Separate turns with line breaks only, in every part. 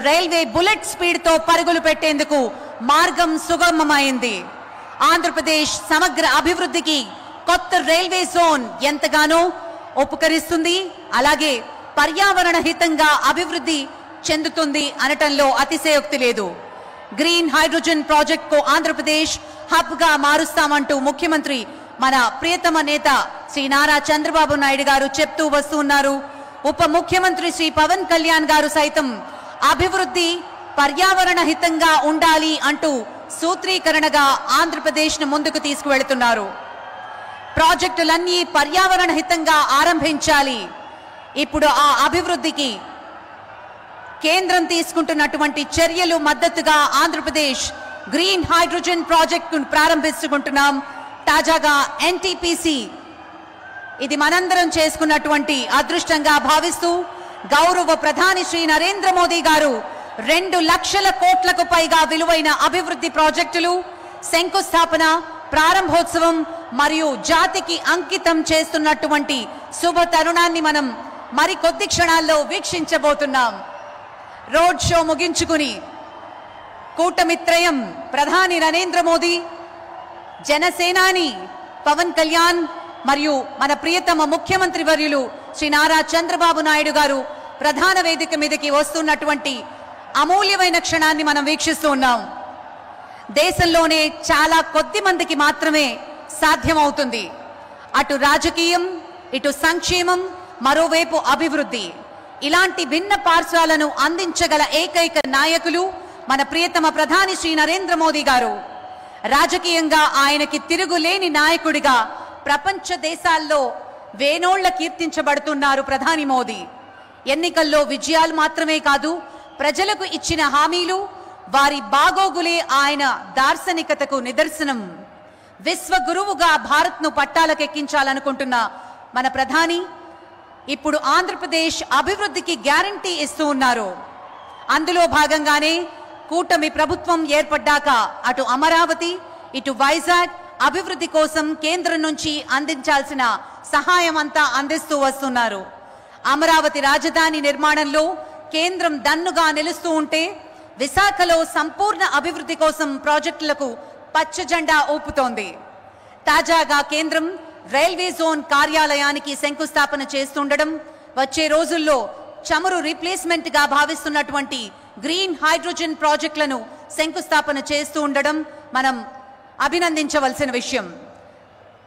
Railway bullet speed తో పరుగులు పెట్టేందుకు మార్గం సుగమమైంది. ఆంధ్రప్రదేశ్ సమగ్ర అభివృద్ధికి కొత్త రైల్వే జోన్ ఎంతగానో ఉపకరిస్తుంది. అలాగే పర్యావరణ హితంగా అభివృద్ధి చెందుతుంది అనటంలో అతిశయోక్తి లేదు. గ్రీన్ హైడ్రోజన్ ప్రాజెక్ట్ కు ఆంధ్రప్రదేశ్ హబ్ గా మారుస్తామంటూ ముఖ్యమంత్రి మన ప్రియతమ నేత శ్రీ నారా చంద్రబాబు నాయుడు గారు చెప్తూ వస్తున్నారు. ఉప ముఖ్యమంత్రి శ్రీ పవన్ కళ్యాణ్ గారు సైతం అభివృద్ధి పర్యావరణ హితంగా ఉండాలి అంటూ సూత్రీకరణగా ఆంధ్రప్రదేశ్ ను ముందుకు తీసుకువెళుతున్నారు. ప్రాజెక్టులన్నీ పర్యావరణ హితంగా ఆరంభించాలి. ఇప్పుడు ఆ అభివృద్ధికి కేంద్రం తీసుకుంటున్నటువంటి చర్యలు మద్దతుగా ఆంధ్రప్రదేశ్ గ్రీన్ హైడ్రోజన్ ప్రాజెక్టును ప్రారంభించుకుంటున్నాం. తాజాగా ఎన్టీపీసీ ఇది మనందరం చేసుకున్నటువంటి అదృష్టంగా భావిస్తూ గౌరవ ప్రధాని శ్రీ నరేంద్ర మోదీ గారు 2 లక్షల కోట్లకు పైగా విలువైన అభివృద్ధి ప్రాజెక్టులు శంకుస్థాపన, ప్రారంభోత్సవం మరియు జాతికి అంకితం చేస్తున్నటువంటి శుభ తరుణాన్ని మనం మరికొద్ది క్షణాల్లో వీక్షించబోతున్నాం. రోడ్ షో ముగించుకుని కూటమిత్రయం ప్రధాని నరేంద్ర మోదీ, జనసేనాని పవన్ కళ్యాణ్ మరియు మన ప్రియతమ ముఖ్యమంత్రి వర్యులు శ్రీ నారా చంద్రబాబు నాయుడు గారు ప్రధాన వేదిక మీదకి వస్తున్నటువంటి అమూల్యమైన క్షణాన్ని మనం వీక్షిస్తూ ఉన్నాం. దేశంలోనే చాలా కొద్ది మందికి మాత్రమే సాధ్యమవుతుంది అటు రాజకీయం, ఇటు సంక్షేమం, మరోవైపు అభివృద్ధి. ఇలాంటి భిన్న పార్శ్వాలను అందించగల ఏకైక నాయకులు మన ప్రియతమ ప్రధాని శ్రీ నరేంద్ర మోదీ గారు. రాజకీయంగా ఆయనకి తిరుగులేని నాయకుడిగా ప్రపంచ దేశాల్లో వేనోళ్ల కీర్తించబడుతున్నారు ప్రధాని మోదీ. ఎన్నికల్లో విజయాలు మాత్రమే కాదు, ప్రజలకు ఇచ్చిన హామీలు, వారి బాగోగులే ఆయన దార్శనికతకు నిదర్శనం. విశ్వగురువుగా భారత్ను పట్టాలకెక్కించాలనుకుంటున్న మన ప్రధాని ఇప్పుడు ఆంధ్రప్రదేశ్ అభివృద్ధికి గ్యారంటీ ఇస్తూ ఉన్నారు. అందులో భాగంగానే కూటమి ప్రభుత్వం ఏర్పడ్డాక అటు అమరావతి, ఇటు వైజాగ్ అభివృద్ధి కోసం కేంద్రం నుంచి అందించాల్సిన సహాయం అంతా అందిస్తూ వస్తున్నారు. అమరావతి రాజధాని నిర్మాణంలో కేంద్రం దన్నుగా నిలుస్తూ ఉంటే విశాఖలో సంపూర్ణ అభివృద్ధి కోసం ప్రాజెక్టులకు పచ్చ జెండా ఊపుతోంది. తాజాగా కేంద్రం రైల్వే జోన్ కార్యాలయానికి శంకుస్థాపన చేస్తుండడం, వచ్చే రోజుల్లో చమురు రీప్లేస్మెంట్ గా భావిస్తున్నటువంటి గ్రీన్ హైడ్రోజన్ ప్రాజెక్టులను శంకుస్థాపన చేస్తూ ఉండడం మనం అభినందించవలసిన విషయం.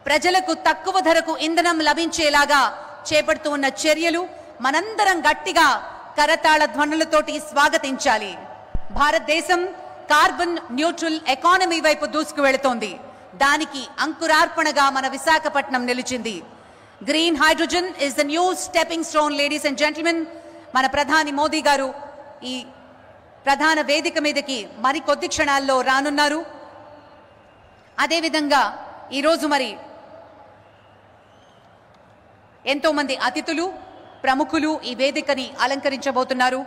ప్రజలకు తక్కువ ధరకు ఇంధనం లభించేలాగా చేపడుతూ ఉన్న చర్యలు మనందరం గట్టిగా కరతాళ ధ్వనులతోటి స్వాగతించాలి. భారతదేశం కార్బన్ న్యూట్రల్ ఎకానమీ వైపు దూసుకువెళుతోంది. దానికి అంకురార్పణగా మన విశాఖపట్నం నిలిచింది. Green hydrogen is the new stepping stone. Ladies and gentlemen, మన ప్రధాని మోదీ గారు ఈ ప్రధాన వేదిక మీదకి మరికొద్ది క్షణాల్లో రానున్నారు. అదేవిధంగా ఈరోజు మరి ఎంతో మంది అతిథులు, ప్రముఖులు ఈ వేదికని అలంకరించబోతున్నారు.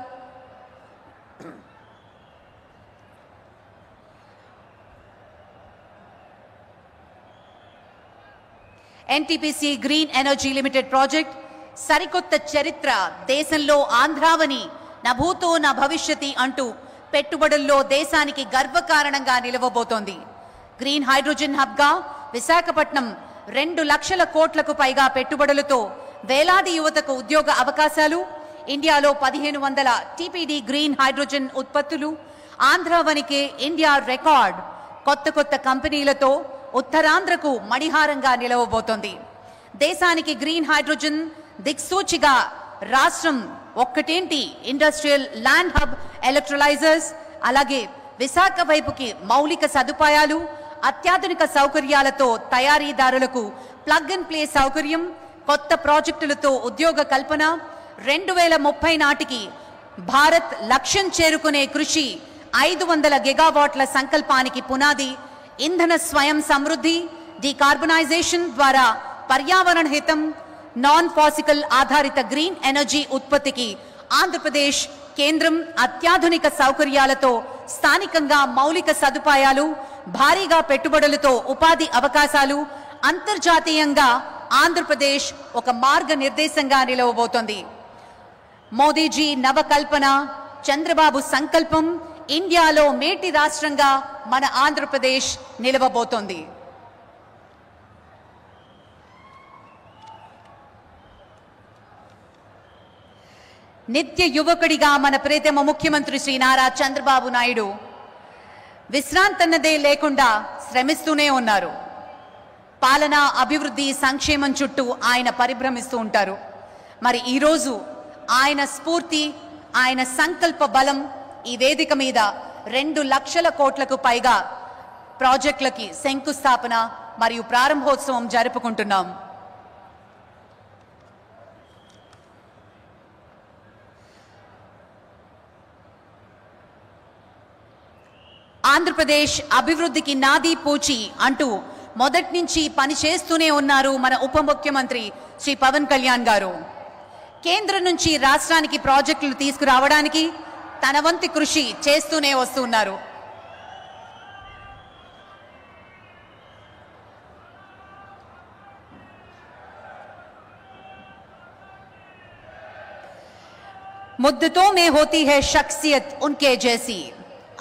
NTPC green energy limited project సరికొత్త చరిత్ర. దేశంలో ఆంధ్రావని నభూతో నా భవిష్యతి అంటూ పెట్టుబడుల్లో దేశానికి గర్వకారణంగా నిలవబోతోంది. గ్రీన్ హైడ్రోజన్ హబ్గా విశాఖపట్నం 2 లక్షల కోట్లకు పైగా పెట్టుబడులతో వేలాది యువతకు ఉద్యోగ అవకాశాలు, ఇండియాలో 1500 టీపీడీ గ్రీన్ హైడ్రోజన్ ఉత్పత్తులు, ఆంధ్రావనికే ఇండియా రికార్డ్, కొత్త కంపెనీలతో ఉత్తరాంధ్రకు మణిహారంగా నిలవబోతోంది. దేశానికి గ్రీన్ హైడ్రోజన్ దిక్సూచిగా రాష్ట్రం ఒక్కటేంటి, ఇండస్ట్రియల్ ల్యాండ్ హబ్, ఎలక్ట్రోలైజర్స్, అలాగే విశాఖ వైపుకి మౌలిక సదుపాయాలు, అత్యాధునిక సౌకర్యాలతో తయారీదారులకు ప్లగ్ అండ్ ప్లే సౌకర్యం, కొత్త ప్రాజెక్టులతో ఉద్యోగ కల్పన, 2030 నాటికి భారత్ లక్ష్యం చేరుకునే కృషి, 500 గిగావాట్ల సంకల్పానికి పునాది, ఇంధన స్వయం సమృద్ధి, డీకార్బనైజేషన్ ద్వారా పర్యావరణ హితం, నాన్ ఫాసికల్ ఆధారిత గ్రీన్ ఎనర్జీ ఉత్పత్తికి ఆంధ్రప్రదేశ్ కేంద్రం అత్యాధునిక సౌకర్యాలతో స్థానికంగా మౌలిక సదుపాయాలు, భారీగా పెట్టుబడులతో ఉపాధి అవకాశాలు, అంతర్జాతీయంగా ఆంధ్రప్రదేశ్ ఒక మార్గనిర్దేశంగా నిలవబోతోంది. మోదీజీ నవకల్పన, చంద్రబాబు సంకల్పం ఇండియాలో మేటి రాష్ట్రంగా మన ఆంధ్రప్రదేశ్ నిలవబోతోంది. నిత్య యువకుడిగా మన ప్రియతమ ముఖ్యమంత్రి శ్రీ నారా చంద్రబాబు నాయుడు విశ్రాంతన్నదే లేకుండా శ్రమిస్తూనే ఉన్నారు. పాలన, అభివృద్ధి, సంక్షేమం చుట్టూ ఆయన పరిభ్రమిస్తూ ఉంటారు. మరి ఈరోజు ఆయన స్ఫూర్తి, ఆయన సంకల్ప బలం ఈ వేదిక మీద 2 లక్షల కోట్లకు పైగా ప్రాజెక్టులకి శంకుస్థాపన మరియు ప్రారంభోత్సవం జరుపుకుంటున్నాం. ఆంధ్రప్రదేశ్ అభివృద్ధికి నాది పూచి అంటూ మొదటి నుంచి పనిచేస్తూనే ఉన్నారు మన ఉప ముఖ్యమంత్రి శ్రీ పవన్ కళ్యాణ్ గారు. కేంద్రం నుంచి రాష్ట్రానికి ప్రాజెక్టులు తీసుకురావడానికి తన వంతు కృషి చేస్తూనే వస్తున్నారు. मुद्दतों में होती है शख्सियत उनके जैसी,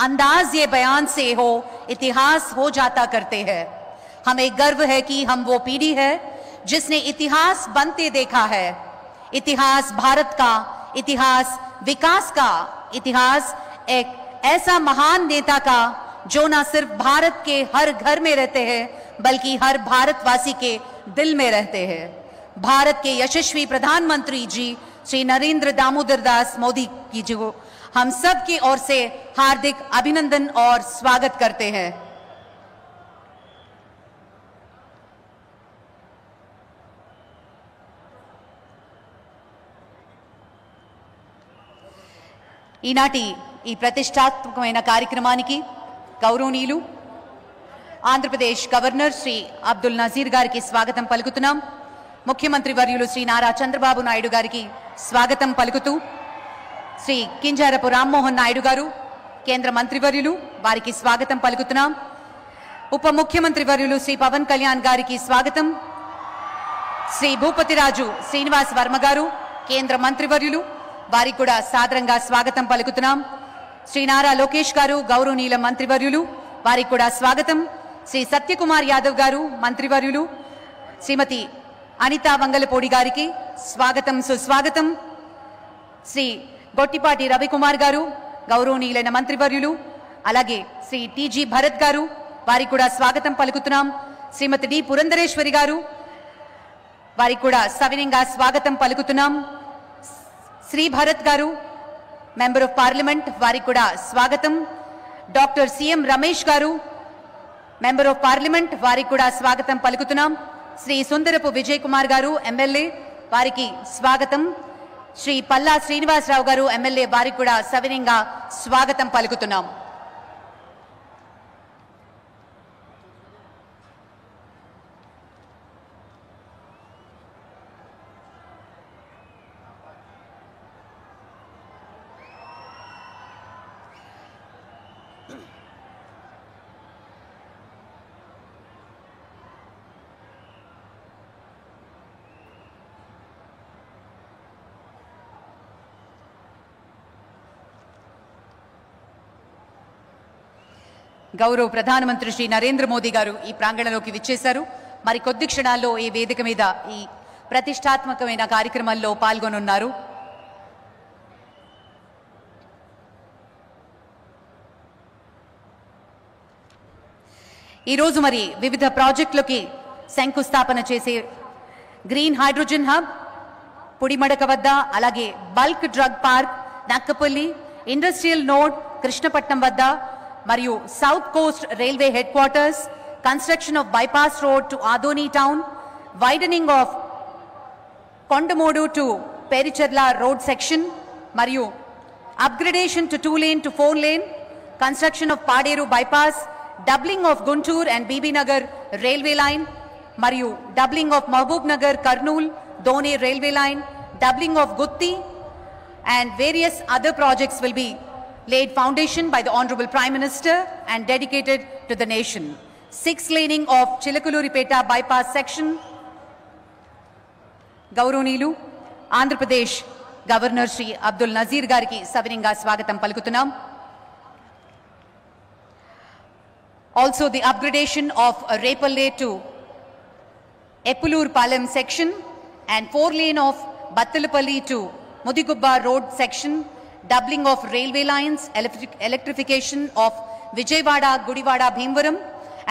अंदाज ये बयान से हो इतिहास हो जाता करते हैं. हमें गर्व है कि हम वो पीढ़ी है जिसने इतिहास बनते देखा है. इतिहास भारत का, इतिहास विकास का, इतिहास एक ऐसा महान नेता का जो न सिर्फ भारत के हर घर में रहते हैं बल्कि हर भारतवासी के दिल में रहते हैं. भारत के यशस्वी प्रधानमंत्री जी श्री नरेंद्र दामोदर दास मोदी की जो हम सब की ओर से हार्दिक अभिनंदन और स्वागत करते हैं. ఈనాటి ఈ ప్రతిష్టాత్మకమైన కార్యక్రమానికి గౌరవనీయులు ఆంధ్రప్రదేశ్ గవర్నర్ శ్రీ అబ్దుల్ నజీర్ గారికి స్వాగతం పలుకుతున్నాం. ముఖ్యమంత్రి వర్యులు శ్రీ నారా చంద్రబాబు నాయుడు గారికి స్వాగతం పలుకుతూ శ్రీ కింజారపు రామ్మోహన్ నాయుడు గారు కేంద్ర మంత్రివర్యులు వారికి స్వాగతం పలుకుతున్నాం. ఉప ముఖ్యమంత్రి వర్యులు శ్రీ పవన్ కళ్యాణ్ గారికి స్వాగతం. శ్రీ భూపతిరాజు శ్రీనివాస్ వర్మ గారు కేంద్ర మంత్రివర్యులు వారికి కూడా సాదరంగా స్వాగతం పలుకుతున్నాం. శ్రీ నారా లోకేష్ గారు గౌరవనీయుల మంత్రివర్యులు వారికి కూడా స్వాగతం. శ్రీ సత్యకుమార్ యాదవ్ గారు మంత్రివర్యులు, శ్రీమతి అనితా వంగలపూడి గారికి స్వాగతం సుస్వాగతం. శ్రీ గొట్టిపాటి రవికుమార్ గారు గౌరవనీయులైన మంత్రివర్యులు, అలాగే శ్రీ టీజీ భరత్ గారు వారికి కూడా స్వాగతం పలుకుతున్నాం. శ్రీమతి డి పురంధరేశ్వరి గారు వారికి కూడా సవినయంగా స్వాగతం పలుకుతున్నాం. శ్రీ భరత్ గారు మెంబర్ ఆఫ్ పార్లమెంట్ వారికి కూడా స్వాగతం. డాక్టర్ సిఎం రమేష్ గారు మెంబర్ ఆఫ్ పార్లమెంట్ వారికి కూడా స్వాగతం పలుకుతున్నాం. శ్రీ సుందరపు విజయ్ కుమార్ గారు ఎమ్మెల్యే వారికి స్వాగతం. శ్రీ పల్లా శ్రీనివాసరావు గారు ఎమ్మెల్యే వారికి కూడా సవినయంగా స్వాగతం పలుకుతున్నాం. గౌరవ ప్రధానమంత్రి శ్రీ నరేంద్ర మోదీ గారు ఈ ప్రాంగణంలోకి విచ్చేశారు. మరి కొద్ది క్షణాల్లో ఈ వేదిక మీద ఈ ప్రతిష్టాత్మకమైన కార్యక్రమంలో పాల్గొనున్నారు. ఈరోజు మరి వివిధ ప్రాజెక్టులకి శంకుస్థాపన చేసే గ్రీన్ హైడ్రోజన్ హబ్ పుడిమడక వద్ద, అలాగే bulk drug park Nakkapalli, industrial node Krishnapatnam వద్ద, మరియు south coast railway head quarters, construction of bypass road to Adoni town, widening of Kondamudu to Pericherla road section, మరియు upgradation to 2 lane to 4 lane, construction of Paderu bypass, doubling of Guntur and Bibi Nagar railway line, మరియు doubling of Mahabub Nagar Kurnool Dhone railway line, doubling of Gutti and various other projects will be laid foundation by the Honorable Prime Minister and dedicated to the nation. 6 laning of Chilakuluripeta bypass section. గౌరవనీయులు Andhra Pradesh governor Shri Abdul Nazir గారికి సవినయంగా స్వాగతం పలుకుతున్నాం. Also the upgradation of Repalle to Eppulur Palam section and 4-lane of Battalapalli to Mudigubba road section, doubling of railway lines, electrification of Vijayawada, Gudivada, Bhimvaram,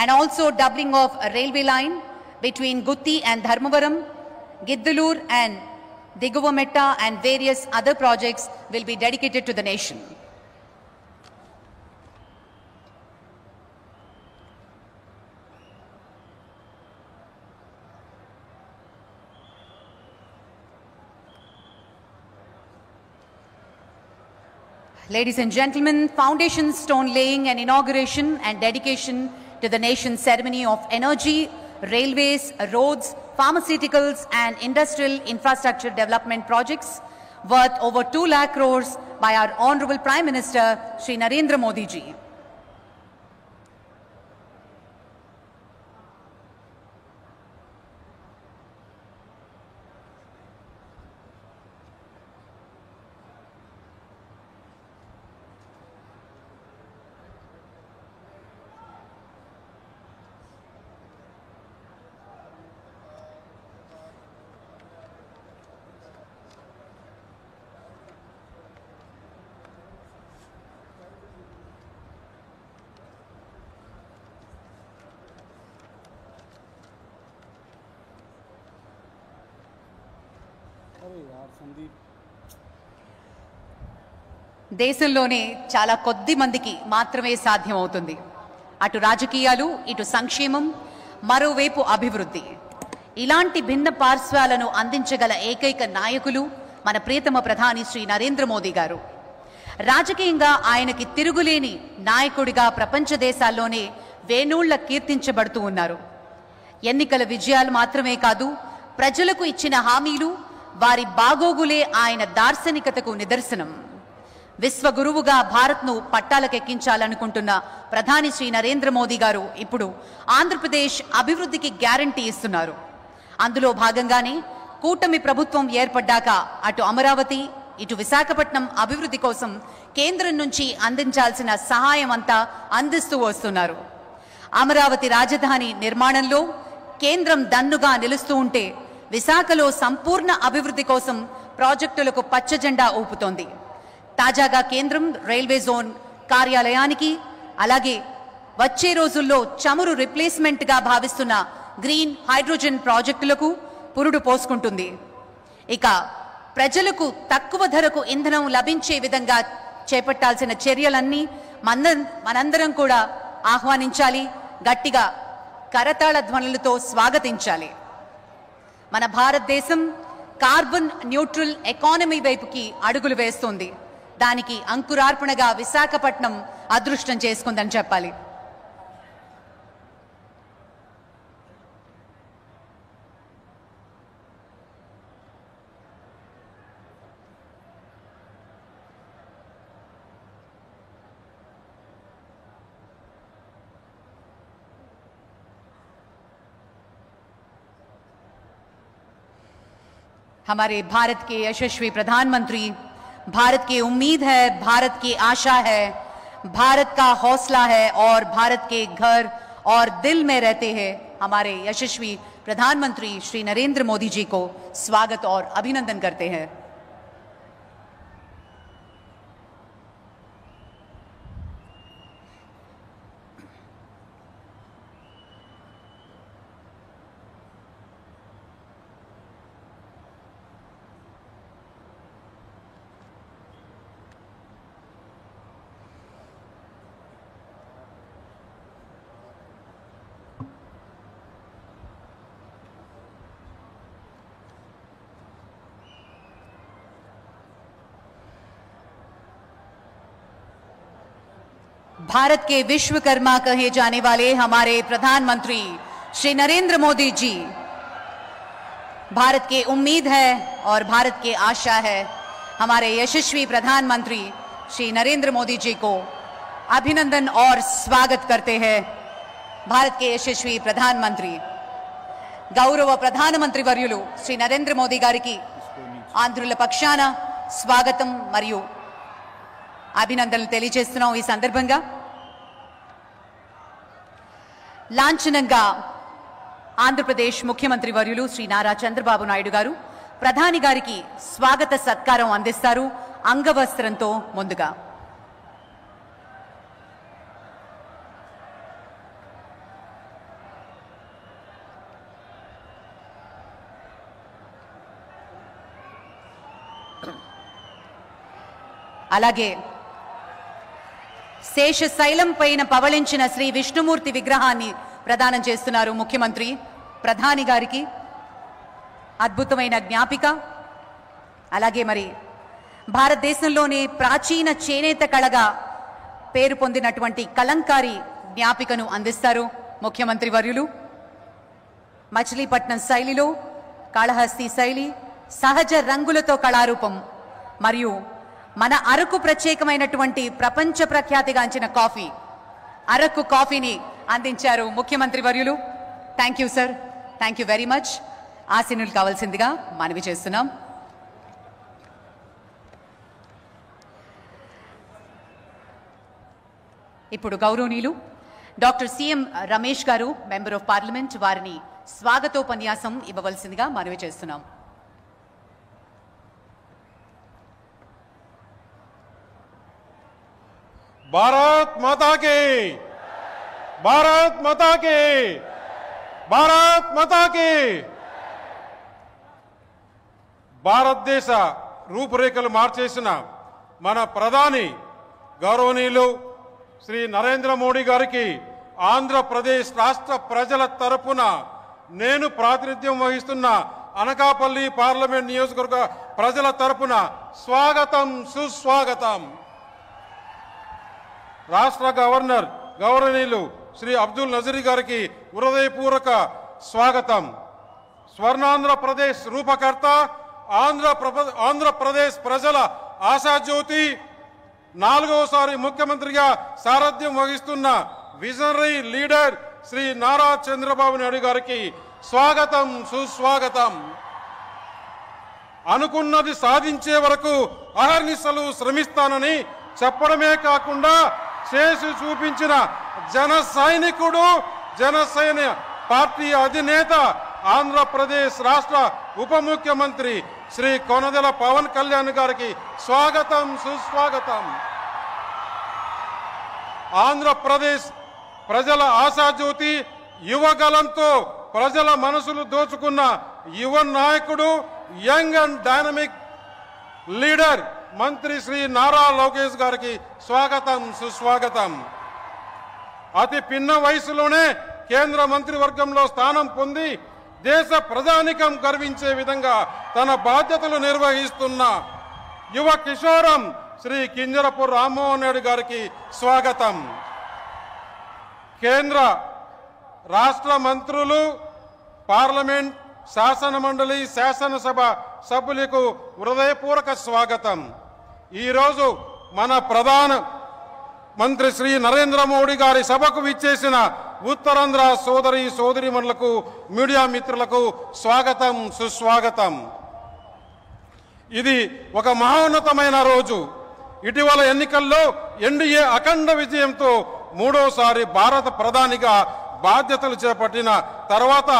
and also doubling of a railway line between Gutti and Dharmavaram, Giddalur and Diguvametta, and various other projects will be dedicated to the nation. Ladies and gentlemen, foundation stone laying and inauguration and dedication to the nation's ceremony of energy, railways, roads, pharmaceuticals and industrial infrastructure development projects worth over 2 lakh crores by our Honorable Prime Minister Shri Narendra Modi ji. దేశంలోనే చాలా కొద్ది మందికి మాత్రమే సాధ్యమవుతుంది. అటు రాజకీయాలు, ఇటు సంక్షేమం, మరోవైపు అభివృద్ధి. ఇలాంటి భిన్న పార్శ్వాలను అందించగల ఏకైక నాయకులు మన ప్రియతమ ప్రధాని శ్రీ నరేంద్ర మోదీ గారు. రాజకీయంగా ఆయనకి తిరుగులేని నాయకుడిగా ప్రపంచ దేశాల్లోనే వేనూళ్ల కీర్తించబడుతూ ఉన్నారు. ఎన్నికల విజయాలు మాత్రమే కాదు, ప్రజలకు ఇచ్చిన హామీలు, వారి బాగోగులే ఆయన దార్శనికతకు నిదర్శనం. విశ్వగురువుగా భారత్ను పట్టాలకెక్కించాలనుకుంటున్న ప్రధాని శ్రీ నరేంద్ర మోదీ గారు ఇప్పుడు ఆంధ్రప్రదేశ్ అభివృద్ధికి గ్యారంటీ ఇస్తున్నారు. అందులో భాగంగానే కూటమి ప్రభుత్వం ఏర్పడ్డాక అటు అమరావతి, ఇటు విశాఖపట్నం అభివృద్ధి కోసం కేంద్రం నుంచి అందించాల్సిన సహాయం అంతా అందిస్తూ వస్తున్నారు. అమరావతి రాజధాని నిర్మాణంలో కేంద్రం దన్నుగా నిలుస్తూ ఉంటే, విశాఖలో సంపూర్ణ అభివృద్ధి కోసం ప్రాజెక్టులకు పచ్చజెండా ఊపుతోంది. తాజాగా కేంద్రం రైల్వే జోన్ కార్యాలయానికి, అలాగే వచ్చే రోజుల్లో చమురు రిప్లేస్మెంట్గా భావిస్తున్న గ్రీన్ హైడ్రోజన్ ప్రాజెక్టులకు పురుడు పోసుకుంటుంది. ఇక ప్రజలకు తక్కువ ధరకు ఇంధనం లభించే విధంగా చేపట్టాల్సిన చర్యలన్నీ మనందరం కూడా ఆహ్వానించాలి, గట్టిగా కరతాళ ధ్వనులతో స్వాగతించాలి. మన భారతదేశం కార్బన్ న్యూట్రల్ ఎకానమీ వైపుకి అడుగులు వేస్తుంది. దానికి అంకురార్పణగా విశాఖపట్నం అదృష్టం చేసుకుందని చెప్పాలి. हमारे भारत के यशस्वी प्रधानमंत्री, भारत की उम्मीद है, भारत की आशा है, भारत का हौसला है और भारत के घर और दिल में रहते हैं हमारे यशस्वी प्रधानमंत्री श्री नरेंद्र मोदी जी को स्वागत और अभिनंदन करते हैं. भारत के विश्वकर्मा कहे जाने वाले हमारे प्रधानमंत्री श्री नरेंद्र मोदी जी भारत की उम्मीद है और भारत की आशा है. हमारे यशस्वी प्रधानमंत्री श्री नरेंद्र मोदी जी को अभिनंदन और स्वागत करते हैं. भारत के यशस्वी प्रधानमंत्री गौरव प्रधानमंत्री वर्युलु श्री नरेंद्र मोदी गारिकी आंध्रुల పక్షాన స్వాగతం మరియు అభినందనలు తెలియజేస్తున్నాం. ఈ సందర్భంగా లాంఛనంగా ఆంధ్రప్రదేశ్ ముఖ్యమంత్రి వర్యులు శ్రీ నారా చంద్రబాబు నాయుడు గారు ప్రధాని గారికి స్వాగత సత్కారం అందిస్తారు అంగవస్త్రంతో. ముందుగా అలాగే శేషశైలం పైన పవళించిన శ్రీ విష్ణుమూర్తి విగ్రహాన్ని ప్రదానం చేస్తున్నారు ముఖ్యమంత్రి ప్రధాని గారికి. అద్భుతమైన జ్ఞాపిక. అలాగే మరి భారతదేశంలోనే ప్రాచీన చేనేత కళగా పేరు పొందినటువంటి కలంకారీ జ్ఞాపికను అందిస్తారు ముఖ్యమంత్రి వర్యులు. మచిలీపట్నం శైలిలో కాళహస్తి శైలి, సహజ రంగులతో కళారూపం మరియు మన అరకు ప్రత్యేకమైనటువంటి ప్రపంచ ప్రఖ్యాతిగాంచిన కాఫీ, అరకు కాఫీని అందించారు ముఖ్యమంత్రి వర్యులు. Thank you sir, thank you very much. ఆశీనులు కావాల్సిందిగా మనవి చేస్తున్నాం. ఇప్పుడు గౌరవనీయులు డాక్టర్ సిఎం రమేష్ గారు, మెంబర్ ఆఫ్ పార్లమెంట్, వారిని స్వాగతోపన్యాసం ఇవ్వవలసిందిగా మనవి చేస్తున్నాం.
భారత్ మాతా కీ, భారత్ మాతా కీ, భారత్ మాతా కీ. భారతదేశ రూపురేఖలు మార్చేసిన మన ప్రధాని గౌరవనీయులు శ్రీ నరేంద్ర మోడీ గారికి ఆంధ్రప్రదేశ్ రాష్ట్ర ప్రజల తరపున నేను ప్రాతినిధ్యం వహిస్తున్న అనకాపల్లి పార్లమెంట్ నియోజకవర్గ ప్రజల తరపున స్వాగతం, సుస్వాగతం. రాష్ట్ర గవర్నర్ గౌరవనీయులు శ్రీ అబ్దుల్ నజీర్ గారికి హృదయపూర్వక స్వాగతం. స్వర్ణాంధ్రప్రదేశ్ రూపకర్త, ఆంధ్రప్రదేశ్ ప్రజల ఆశాజ్యోతి, 4వసారి ముఖ్యమంత్రిగా సారథ్యం వహిస్తున్న విజనరీ లీడర్ శ్రీ నారా చంద్రబాబు నాయుడు గారికి స్వాగతం, సుస్వాగతం. అనుకున్నది సాధించే వరకు అహర్నిశలు శ్రమిస్తానని చెప్పడమే కాకుండా చేసి చూపించిన జన సైనికుడు, జనసేన పార్టీ అధినేత, ఆంధ్రప్రదేశ్ రాష్ట్ర ఉప ముఖ్యమంత్రి శ్రీ కొనదెల పవన్ కళ్యాణ్ గారికి స్వాగతం, సుస్వాగతం. ఆంధ్రప్రదేశ్ ప్రజల ఆశాజ్యోతి, యువగలంతో ప్రజల మనసులు దోచుకున్న యువ నాయకుడు, యంగ్ అండ్ డైనమిక్ లీడర్ మంత్రి శ్రీ నారా లోకేష్ గారికి స్వాగతం, సుస్వాగతం. అతి పిన్న వయసులోనే కేంద్ర మంత్రివర్గంలో స్థానం పొంది దేశ ప్రజానికం గర్వించే విధంగా తన బాధ్యతలు నిర్వహిస్తున్న యువ కిషోరం శ్రీ కింజరపు రామ్మోహన్ రెడ్డి గారికి స్వాగతం. కేంద్ర రాష్ట్ర మంత్రులు, పార్లమెంట్, శాసన మండలి, శాసనసభ సభ్యులకు హృదయపూర్వక స్వాగతం. ఈరోజు మన ప్రధాన మంత్రి శ్రీ నరేంద్ర మోడీ గారి సభకు విచ్చేసిన ఉత్తరాంధ్ర సోదరీమణులకు, మీడియా మిత్రులకు స్వాగతం, సుస్వాగతం. ఇది ఒక మహోన్నతమైన రోజు. ఇటీవల ఎన్నికల్లో ఎన్డీఏ అఖండ విజయంతో 3వసారి భారత ప్రధానిగా బాధ్యతలు చేపట్టిన తర్వాత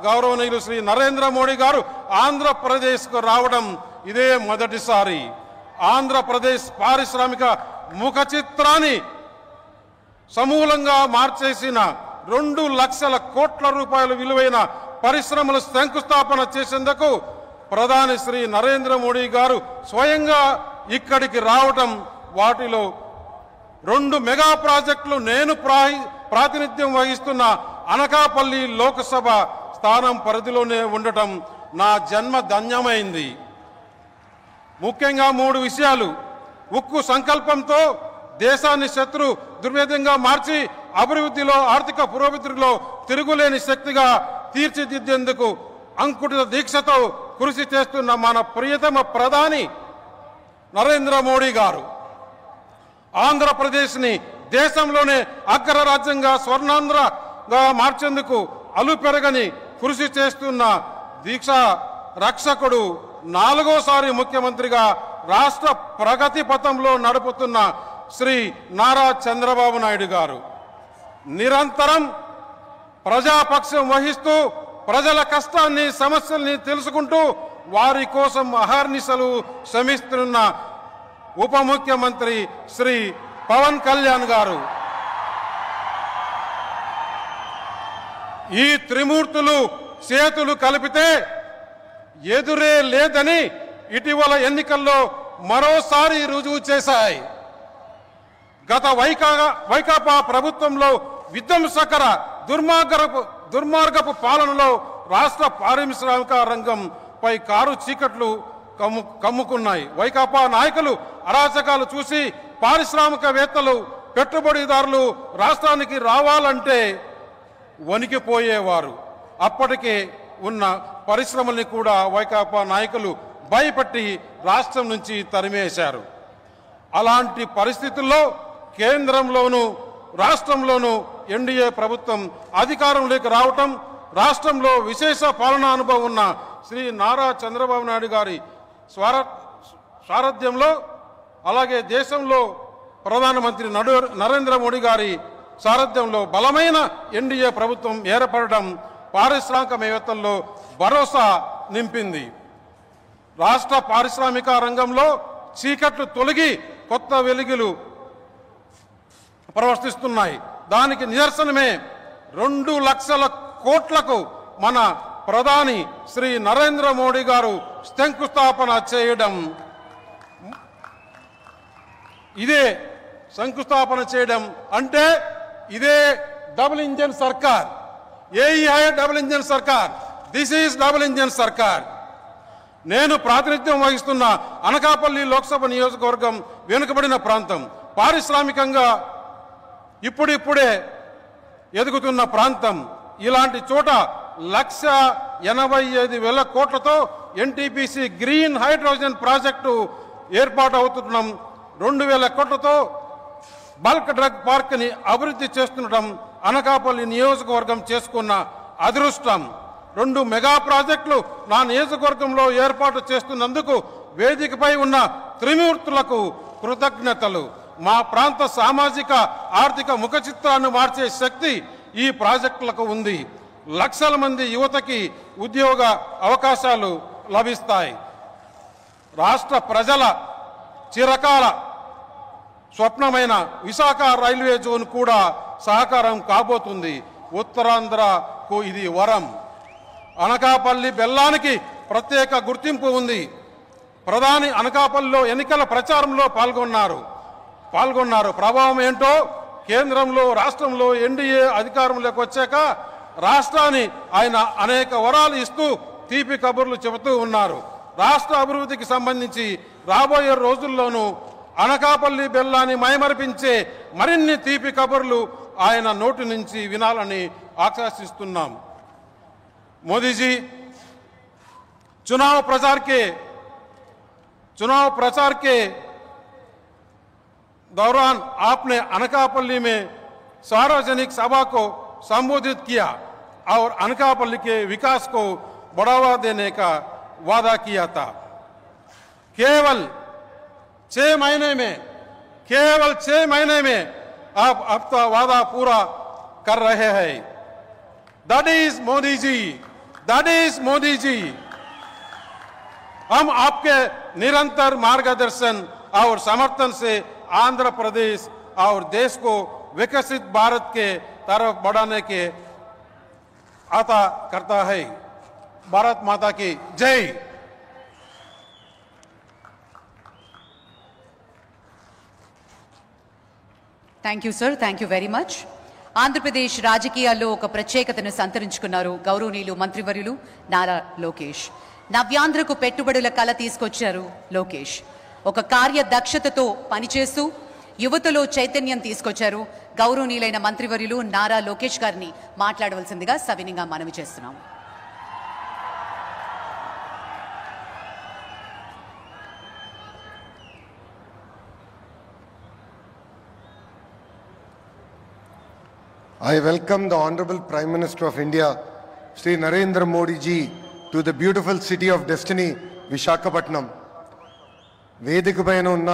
గౌరవనీయులు శ్రీ నరేంద్ర మోడీ గారు ఆంధ్రప్రదేశ్కు రావడం ఇదే మొదటిసారి. ఆంధ్రప్రదేశ్ పారిశ్రామిక ముఖ చిత్రాన్ని సమూలంగా మార్చేసిన 2 లక్షల కోట్ల రూపాయల విలువైన పరిశ్రమలు శంకుస్థాపన చేసేందుకు ప్రధాని శ్రీ నరేంద్ర మోడీ గారు స్వయంగా ఇక్కడికి రావటం, వాటిలో 2 మెగా ప్రాజెక్టులు నేను ప్రాతినిధ్యం వహిస్తున్న అనకాపల్లి లోక్సభ స్థానం పరిధిలోనే ఉండటం నా జన్మ ధన్యమైంది. ముఖ్యంగా 3 విషయాలు. ఉక్కు సంకల్పంతో దేశాన్ని శత్రు దుర్భేదంగా మార్చి అభివృద్ధిలో, ఆర్థిక పురోభివృద్ధిలో తిరుగులేని శక్తిగా తీర్చిదిద్దేందుకు అంకుటిత దీక్షతో కృషి చేస్తున్న మన ప్రియతమ ప్రధాని నరేంద్ర మోడీ గారు ఆంధ్రప్రదేశ్ని దేశంలోనే అగ్రరాజ్యంగా, స్వర్ణాంధ్రగా మార్చేందుకు అలుపెరగని కృషి చేస్తున్న దీక్ష రక్షకుడు, 4వసారి ముఖ్యమంత్రిగా రాష్ట్ర ప్రగతి పథంలో నడుపుతున్న శ్రీ నారా చంద్రబాబు నాయుడు గారు నిరంతరం ప్రజాపక్షం వహిస్తూ ప్రజల కష్టాన్ని సమస్యల్ని తెలుసుకుంటూ వారి కోసం అహర్నిశలు శ్రమిస్తున్న ఉప ముఖ్యమంత్రి శ్రీ పవన్ కళ్యాణ్ గారు ఈ త్రిమూర్తులు చేతులు కలిపితే ఎదురే లేదని ఇటీవల ఎన్నికల్లో మరోసారి రుజువు చేశాయి. గత వైకాపా ప్రభుత్వంలో విధ్వంసకర దుర్మార్గపు పాలనలో రాష్ట్ర పారిశ్రామిక రంగంపై కారు చీకట్లు కమ్ముకున్నాయి. వైకాపా నాయకులు అరాచకాలు చూసి పారిశ్రామికవేత్తలు పెట్టుబడిదారులు రాష్ట్రానికి రావాలంటే వణికిపోయేవారు. అప్పటికే ఉన్న పరిశ్రమల్ని కూడా వైకాపా నాయకులు భయపెట్టి రాష్ట్రం నుంచి తరిమేశారు. అలాంటి పరిస్థితుల్లో కేంద్రంలోనూ రాష్ట్రంలోనూ ఎన్డీఏ ప్రభుత్వం అధికారంలోకి రావటం, రాష్ట్రంలో విశేష పాలనా అనుభవం ఉన్న శ్రీ నారా చంద్రబాబు నాయుడు గారి సారథ్యంలో, అలాగే దేశంలో ప్రధానమంత్రి నరేంద్ర మోడీ గారి సారథ్యంలో బలమైన ఎన్డీఏ ప్రభుత్వం ఏర్పడడం పారిశ్రామికవేత్తల్లో భరోసా నింపింది. రాష్ట్ర పారిశ్రామిక రంగంలో చీకట్లు తొలగి కొత్త వెలుగులు ప్రవర్తిస్తున్నాయి. దానికి నిదర్శనమే 2 లక్షల కోట్లకు మన ప్రధాని శ్రీ నరేంద్ర మోడీ గారు శంకుస్థాపన చేయడం. ఇదే శంకుస్థాపన చేయడం అంటే ఇదే డబుల్ ఇంజన్ సర్కార్. ఏఈ హై డబుల్ ఇంజన్ సర్కార్. దిస్ ఈజ్ డబుల్ ఇంజన్ సర్కార్. నేను ప్రాతినిధ్యం వహిస్తున్న అనకాపల్లి లోక్సభ నియోజకవర్గం వెనుకబడిన ప్రాంతం, పారిశ్రామికంగా ఇప్పుడిప్పుడే ఎదుగుతున్న ప్రాంతం. ఇలాంటి చోట 1,85,000 కోట్లతో ఎన్టీపీసీ గ్రీన్ హైడ్రోజన్ ప్రాజెక్టు ఏర్పాటు అవుతుండడం, 2,000 కోట్లతో బల్క్ డ్రగ్ పార్క్ ని అభివృద్ధి చేస్తుండటం అనకాపల్లి నియోజకవర్గం చేసుకున్న అదృష్టం. 2 మెగా ప్రాజెక్టులు నా నియోజకవర్గంలో ఏర్పాటు చేస్తున్నందుకు వేదికపై ఉన్న త్రిమూర్తులకు కృతజ్ఞతలు. మా ప్రాంత సామాజిక ఆర్థిక ముఖ చిత్రాన్ని మార్చే శక్తి ఈ ప్రాజెక్టులకు ఉంది. లక్షల మంది యువతకి ఉద్యోగ అవకాశాలు లభిస్తాయి. రాష్ట్ర ప్రజల చిరకాల స్వప్నమైన విశాఖ రైల్వే జోన్ కూడా సహకారం కాబోతుంది. ఉత్తరాంధ్రకు ఇది వరం. అనకాపల్లి బెల్లానికి ప్రత్యేక గుర్తింపు ఉంది. ప్రధాని అనకాపల్లిలో ఎన్నికల ప్రచారంలో పాల్గొన్నారు. ప్రభావం ఏంటో కేంద్రంలో రాష్ట్రంలో ఎన్డీఏ అధికారంలోకి వచ్చాక రాష్ట్రాన్ని ఆయన అనేక వరాలు ఇస్తూ తీపి కబుర్లు చెబుతూ ఉన్నారు. రాష్ట్ర అభివృద్ధికి సంబంధించి రాబోయే రోజుల్లోనూ అనకాపల్లి బెల్లాన్ని మైమరిపించే మరిన్ని తీపి కబుర్లు ఆయన నోటి నుంచి వినాలని ఆకాంక్షిస్తున్నాం. मोदी जी, चुनाव प्रचार के दौरान आपने अनकापल्ली में सार्वजनिक सभा को संबोधित किया और अनकापल्ली के विकास को बढ़ावा देने का वादा किया था. केवल 6 महीने में आप अपना वादा पूरा कर रहे हैं. That is Modi जी. हम आपके निरंतर मार्गदर्शन और समर्थन से आंध्र प्रदेश और देश को विकसित भारत के तरफ बढ़ाने के आता करता है. भारत माता की जय.
Thank you sir, thank you very much. Andhra Pradesh రాజకీయాల్లో ఒక ప్రత్యేకతను సంతరించుకున్నారు గౌరవనీయులు మంత్రివర్యులు నారా లోకేష్. నవ్యాంధ్రకు పెట్టుబడుల కళ తీసుకొచ్చారు లోకేష్. ఒక కార్యదక్షతతో పనిచేస్తూ యువతలో చైతన్యం తీసుకొచ్చారు. గౌరవనీయులైన మంత్రివర్యులు నారా లోకేష్ గారిని మాట్లాడవలసిందిగా సవినీయంగా మనవి చేస్తున్నాం.
I welcome the Honorable Prime Minister of India, Shri Narendra Modi ji, to the beautiful city of destiny, Visakhapatnam. వేదిక పైన ఉన్న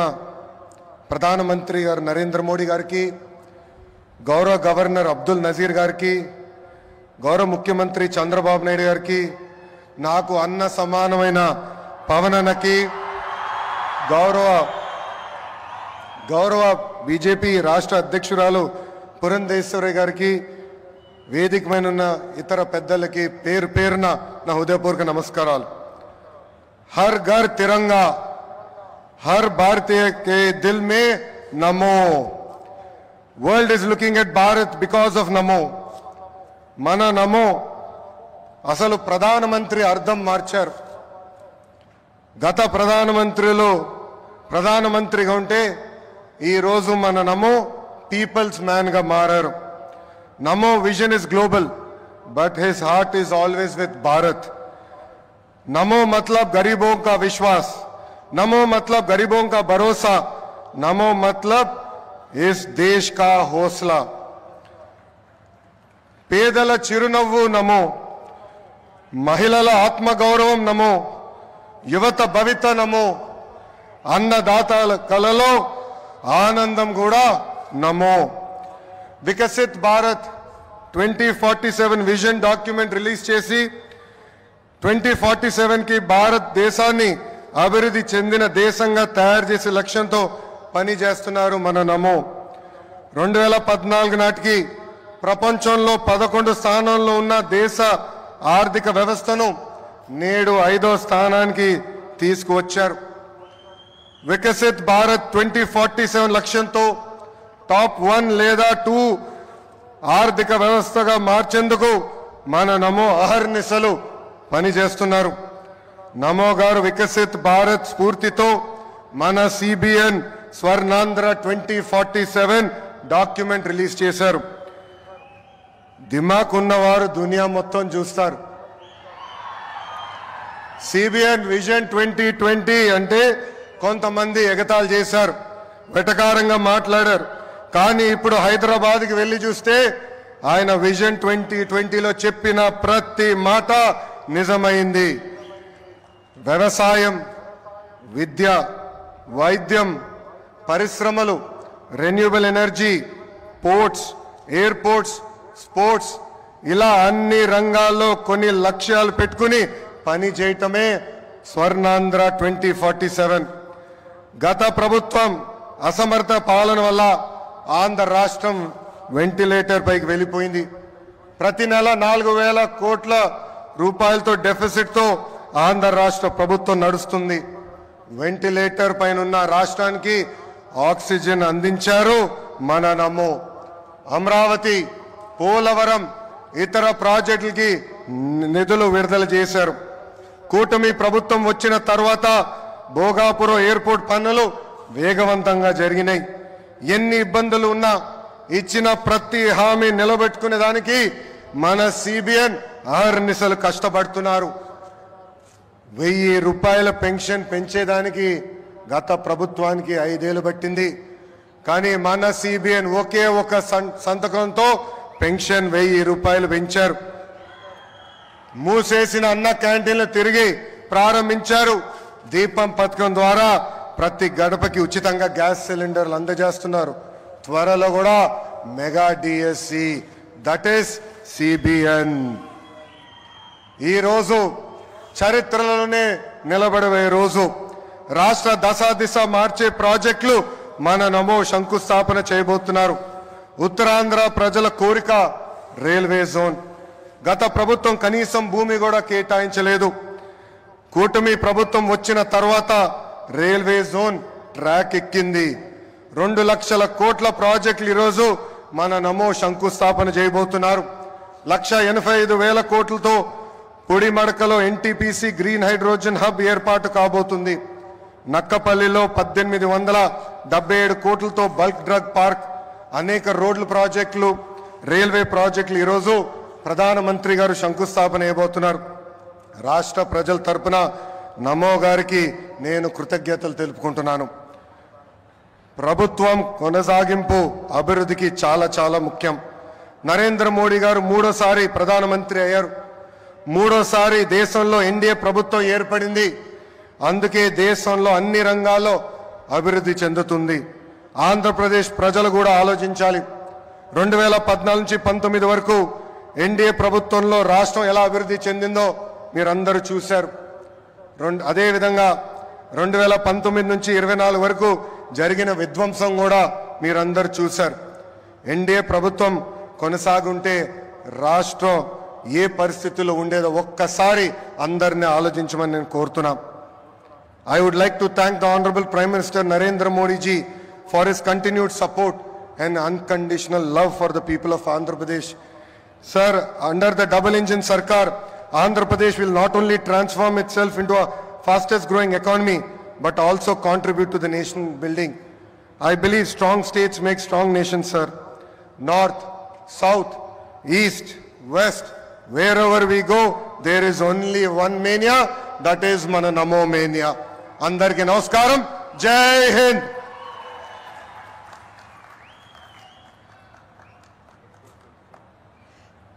ప్రధానమంత్రి గారు నరేంద్ర మోడీ గారికి, గౌరవ గవర్నర్ అబ్దుల్ నజీర్ గారికి, గౌరవ ముఖ్యమంత్రి చంద్రబాబు నాయుడు గారికి, నాకు అన్న సమానమైన పవనన్నకి, గౌరవ బీజేపీ రాష్ట్ర అధ్యక్షురాలు పురంధేశ్వరి గారికి, వేదిక పైన ఉన్న ఇతర పెద్దలకి పేరు పేరున నా హృదయపూర్వక నమస్కారాలు. హర్ ఘర్ తిరంగా, हर भारतीय के दिल में नमो. World is looking at Bharat because of नमो. मन नमो असलु प्रधानमंत्री अर्थम मार्चाరు. గత ప్రధానమంత్రిలో ప్రధానమంత్రిగా ఉంటే ఈ రోజు మన నమో పీపుల్స్ మ్యాన్ గా మారారు. నమో vision is global but his heart is always with Bharat. नमो मतलब गरीबों का विश्वास, नमो मतलब गरीबों का भरोसा, नमो मतलब इस देश का हौसला. పేదల చిరునవ్వు నమో, మహిళల ఆత్మగౌరవం నమో, యువత భవిత నమో, అన్నదాతల కలలో ఆనందం కూడా నమో. Viksit Bharat 2047 vision document release చేసి 2047కి భారతదేశాన్ని అభివృద్ధి చెందిన దేశంగా తయారు చేసే లక్ష్యంతో పనిచేస్తున్నారు మన నమో. 2014 నాటికి ప్రపంచంలో 11 స్థానంలో ఉన్న దేశ ఆర్థిక వ్యవస్థను నేడు 5వ స్థానానికి తీసుకువచ్చారు. వికసిత్ భారత్ 2047 లక్ష్యంతో టాప్ 1 లేదా 2 ఆర్థిక వ్యవస్థగా మార్చేందుకు మన నమో అహర్నిశలు పనిచేస్తున్నారు. నమో గారు వికసిత్ భారత్ స్ఫూర్తితో మన సిబిఎన్ స్వర్ణాంధ్ర 2047 డాక్యుమెంట్ రిలీజ్ చేశారు. దిమాక్ ఉన్నవారు దునియా మొత్తం చూస్తారు. సిబిఎన్ విజన్ 2020 అంటే కొంతమంది ఎగతాళి చేశారు, వెటకారంగా మాట్లాడారు. కానీ ఇప్పుడు హైదరాబాద్కి వెళ్ళి చూస్తే ఆయన విజన్ 2020లో చెప్పిన ప్రతి మాట నిజమైంది. వ్యవసాయం, విద్య, వైద్యం, పరిశ్రమలు, renewable energy, ports, airports, sports ఇలా అన్ని రంగాల్లో కొన్ని లక్ష్యాలు పెట్టుకుని పని చేయటమే స్వర్ణాంధ్ర 2047. గత ప్రభుత్వం అసమర్థ పాలన వల్ల ఆంధ్ర రాష్ట్రం వెంటిలేటర్ పైకి వెళ్ళిపోయింది. ప్రతి నెల 4,000 కోట్ల రూపాయలతో డెఫిసిట్తో ఆంధ్ర రాష్ట్ర ప్రభుత్వం నడుస్తుంది. వెంటిలేటర్ పైన ఉన్న రాష్ట్రానికి ఆక్సిజన్ అందించారు మన నమో. అమరావతి, పోలవరం, ఇతర ప్రాజెక్టులకి నిధులు విడుదల చేశారు. కూటమి ప్రభుత్వం వచ్చిన తర్వాత భోగాపురం ఎయిర్పోర్ట్ పనులు వేగవంతంగా జరిగినాయి. ఎన్ని ఇబ్బందులు ఉన్నా ఇచ్చిన ప్రతి హామీ నిలబెట్టుకునే దానికి మన సిబిఎన్ అహర్నిశలు కష్టపడుతున్నారు. 1000 రూపాయల పెన్షన్ పెంచేదానికి గత ప్రభుత్వానికి 5 ఏళ్లు పట్టింది. కానీ మన సిబిఎన్ ఒకే ఒక సంతకంతో పెన్షన్ 1000 రూపాయలు పెంచారు. మూసేసిన అన్న క్యాంటీన్లు తిరిగి ప్రారంభించారు. దీపం పథకం ద్వారా ప్రతి గడపకి ఉచితంగా గ్యాస్ సిలిండర్లు అందజేస్తున్నారు. త్వరలో కూడా mega DSC, that is CBN. ఈరోజు చరిత్రలోనే నిలబడే రోజు. రాష్ట్ర దశ మార్చే ప్రాజెక్టులు మన నమో శంకుస్థాపన చేయబోతున్నారు. ఉత్తరాంధ్ర ప్రజల కోరిక రైల్వే జోన్. గత ప్రభుత్వం కనీసం భూమి కూడా కేటాయించలేదు. కూటమి ప్రభుత్వం వచ్చిన తర్వాత రైల్వే జోన్ ట్రాక్ ఎక్కింది. 2 లక్షల కోట్ల ప్రాజెక్టులు ఈరోజు మన నమో శంకుస్థాపన చేయబోతున్నారు. 1,85,000 కోట్లతో పొడిమడకలో ఎన్టీపీసీ గ్రీన్ హైడ్రోజన్ హబ్ ఏర్పాటు కాబోతుంది. నక్కపల్లిలో 1,877 కోట్లతో బల్క్ డ్రగ్ పార్క్, అనేక రోడ్ల ప్రాజెక్టులు, రైల్వే ప్రాజెక్టులు ఈరోజు ప్రధానమంత్రి గారు శంకుస్థాపన చేయబోతున్నారు. రాష్ట్ర ప్రజల తరపున నమో గారికి నేను కృతజ్ఞతలు తెలుపుకుంటున్నాను. ప్రభుత్వం కొనసాగింపు అభివృద్ధికి చాలా చాలా ముఖ్యం. నరేంద్ర మోడీ గారు 3వ ప్రధానమంత్రి అయ్యారు. 3వ దేశంలో ఎన్డీఏ ప్రభుత్వం ఏర్పడింది. అందుకే దేశంలో అన్ని రంగాల్లో అభివృద్ధి చెందుతుంది. ఆంధ్రప్రదేశ్ ప్రజలు కూడా ఆలోచించాలి. 2014 నుంచి 19 వరకు ఎన్డీఏ ప్రభుత్వంలో రాష్ట్రం ఎలా అభివృద్ధి చెందిందో మీరందరూ చూశారు. అదేవిధంగా 2019 నుంచి 24 వరకు జరిగిన విధ్వంసం కూడా మీరందరూ చూశారు. ఎన్డీఏ ప్రభుత్వం కొనసాగుంటే రాష్ట్రం ఏ పరిస్థితుల్లో ఉండేదో ఒక్కసారి అందరినీ ఆలోచించమని నేను కోరుతున్నా. I would like to thank the Honorable Prime Minister Narendra Modi ji for his continued support and unconditional love for the people of Andhra Pradesh. Sir, under the double engine Sarkar, Andhra Pradesh will not only transform itself into a fastest growing economy but also contribute to the nation building. I believe strong states make strong nations, sir. North, south, east, west, wherever we go, there is only one mania, that is mana Namo mania. Andarki namaskaram, Jai Hind.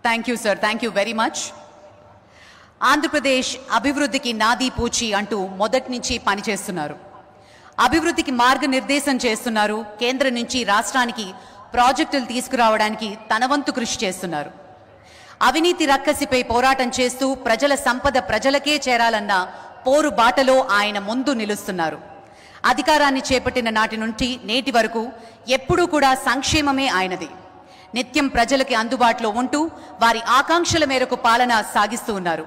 Thank you sir, thank you very much. Andhra Pradesh అభివృద్ధికి నాదీ పూచి అంటూ మొదటి నుంచి పనిచేస్తున్నారు. అభివృద్ధికి మార్గనిర్దేశం చేస్తున్నారు. కేంద్రం నుంచి రాష్ట్రానికి ప్రాజెక్టులు తీసుకురావడానికి తన వంతు కృషి చేస్తున్నారు. అవినీతి రక్కసిపై పోరాటం చేస్తూ ప్రజల సంపద ప్రజలకే చేరాలన్న పోరు బాటలో ఆయన ముందు నిలుస్తున్నారు. అధికారాన్ని చేపట్టిన నాటి నుండి నేటి వరకు ఎప్పుడూ కూడా సంక్షేమమే ఆయనది. నిత్యం ప్రజలకి అందుబాటులో ఉంటూ వారి ఆకాంక్షల మేరకు పాలన సాగిస్తూ ఉన్నారు.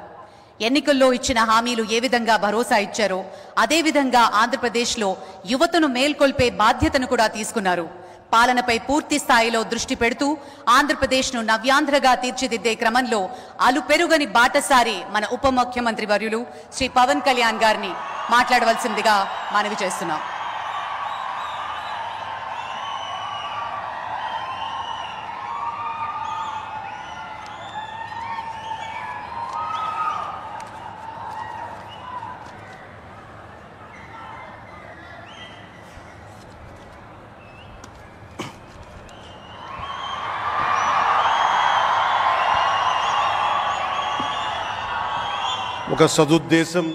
ఎన్నికల్లో ఇచ్చిన హామీలు ఏ విధంగా భరోసా ఇచ్చారో అదేవిధంగా ఆంధ్రప్రదేశ్లో యువతను మేల్కొల్పే బాధ్యతను కూడా తీసుకున్నారు. పాలనపై పూర్తి స్థాయిలో దృష్టి పెడుతూ ఆంధ్రప్రదేశ్ను నవ్యాంధ్రగా తీర్చిదిద్దే క్రమంలో అలుపెరుగని బాటసారి మన ఉప ముఖ్యమంత్రి వర్యులు శ్రీ పవన్ కళ్యాణ్ గారిని మాట్లాడవలసిందిగా మనవి చేస్తున్నాం.
ఒక సదుద్దేశం,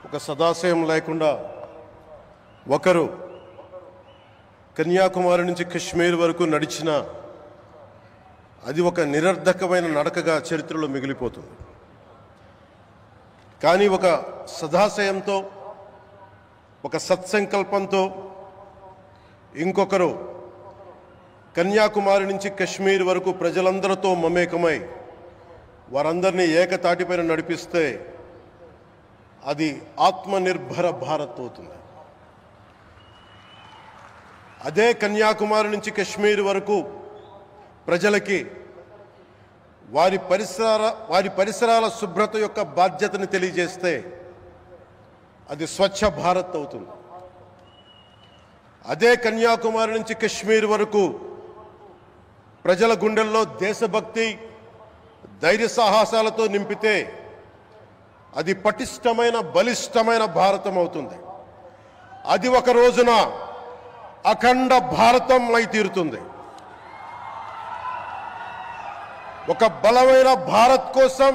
ఒక సదాశయం లేకుండా ఒకరు కన్యాకుమారి నుంచి కశ్మీర్ వరకు నడిచిన అది ఒక నిరర్ధకమైన నడకగా చరిత్రలో మిగిలిపోతుంది. కానీ ఒక సదాశయంతో, ఒక సత్సంకల్పంతో ఇంకొకరు కన్యాకుమారి నుంచి కశ్మీర్ వరకు ప్రజలందరితో మమేకమై వారందరినీ ఏకతాటిపైన నడిపిస్తే అది ఆత్మనిర్భర భారత్ అవుతుంది. అదే కన్యాకుమారి నుంచి కశ్మీర్ వరకు ప్రజలకి వారి పరిసరాల శుభ్రత యొక్క బాధ్యతను తెలియజేస్తే అది స్వచ్ఛ భారత్ అవుతుంది. అదే కన్యాకుమారి నుంచి కశ్మీర్ వరకు ప్రజల గుండెల్లో దేశభక్తి, ధైర్య సాహసాలతో నింపితే అది పటిష్టమైన, బలిష్టమైన భారతం అవుతుంది. అది ఒక రోజున అఖండ భారతం అయి తీరుతుంది. ఒక బలమైన భారత్ కోసం,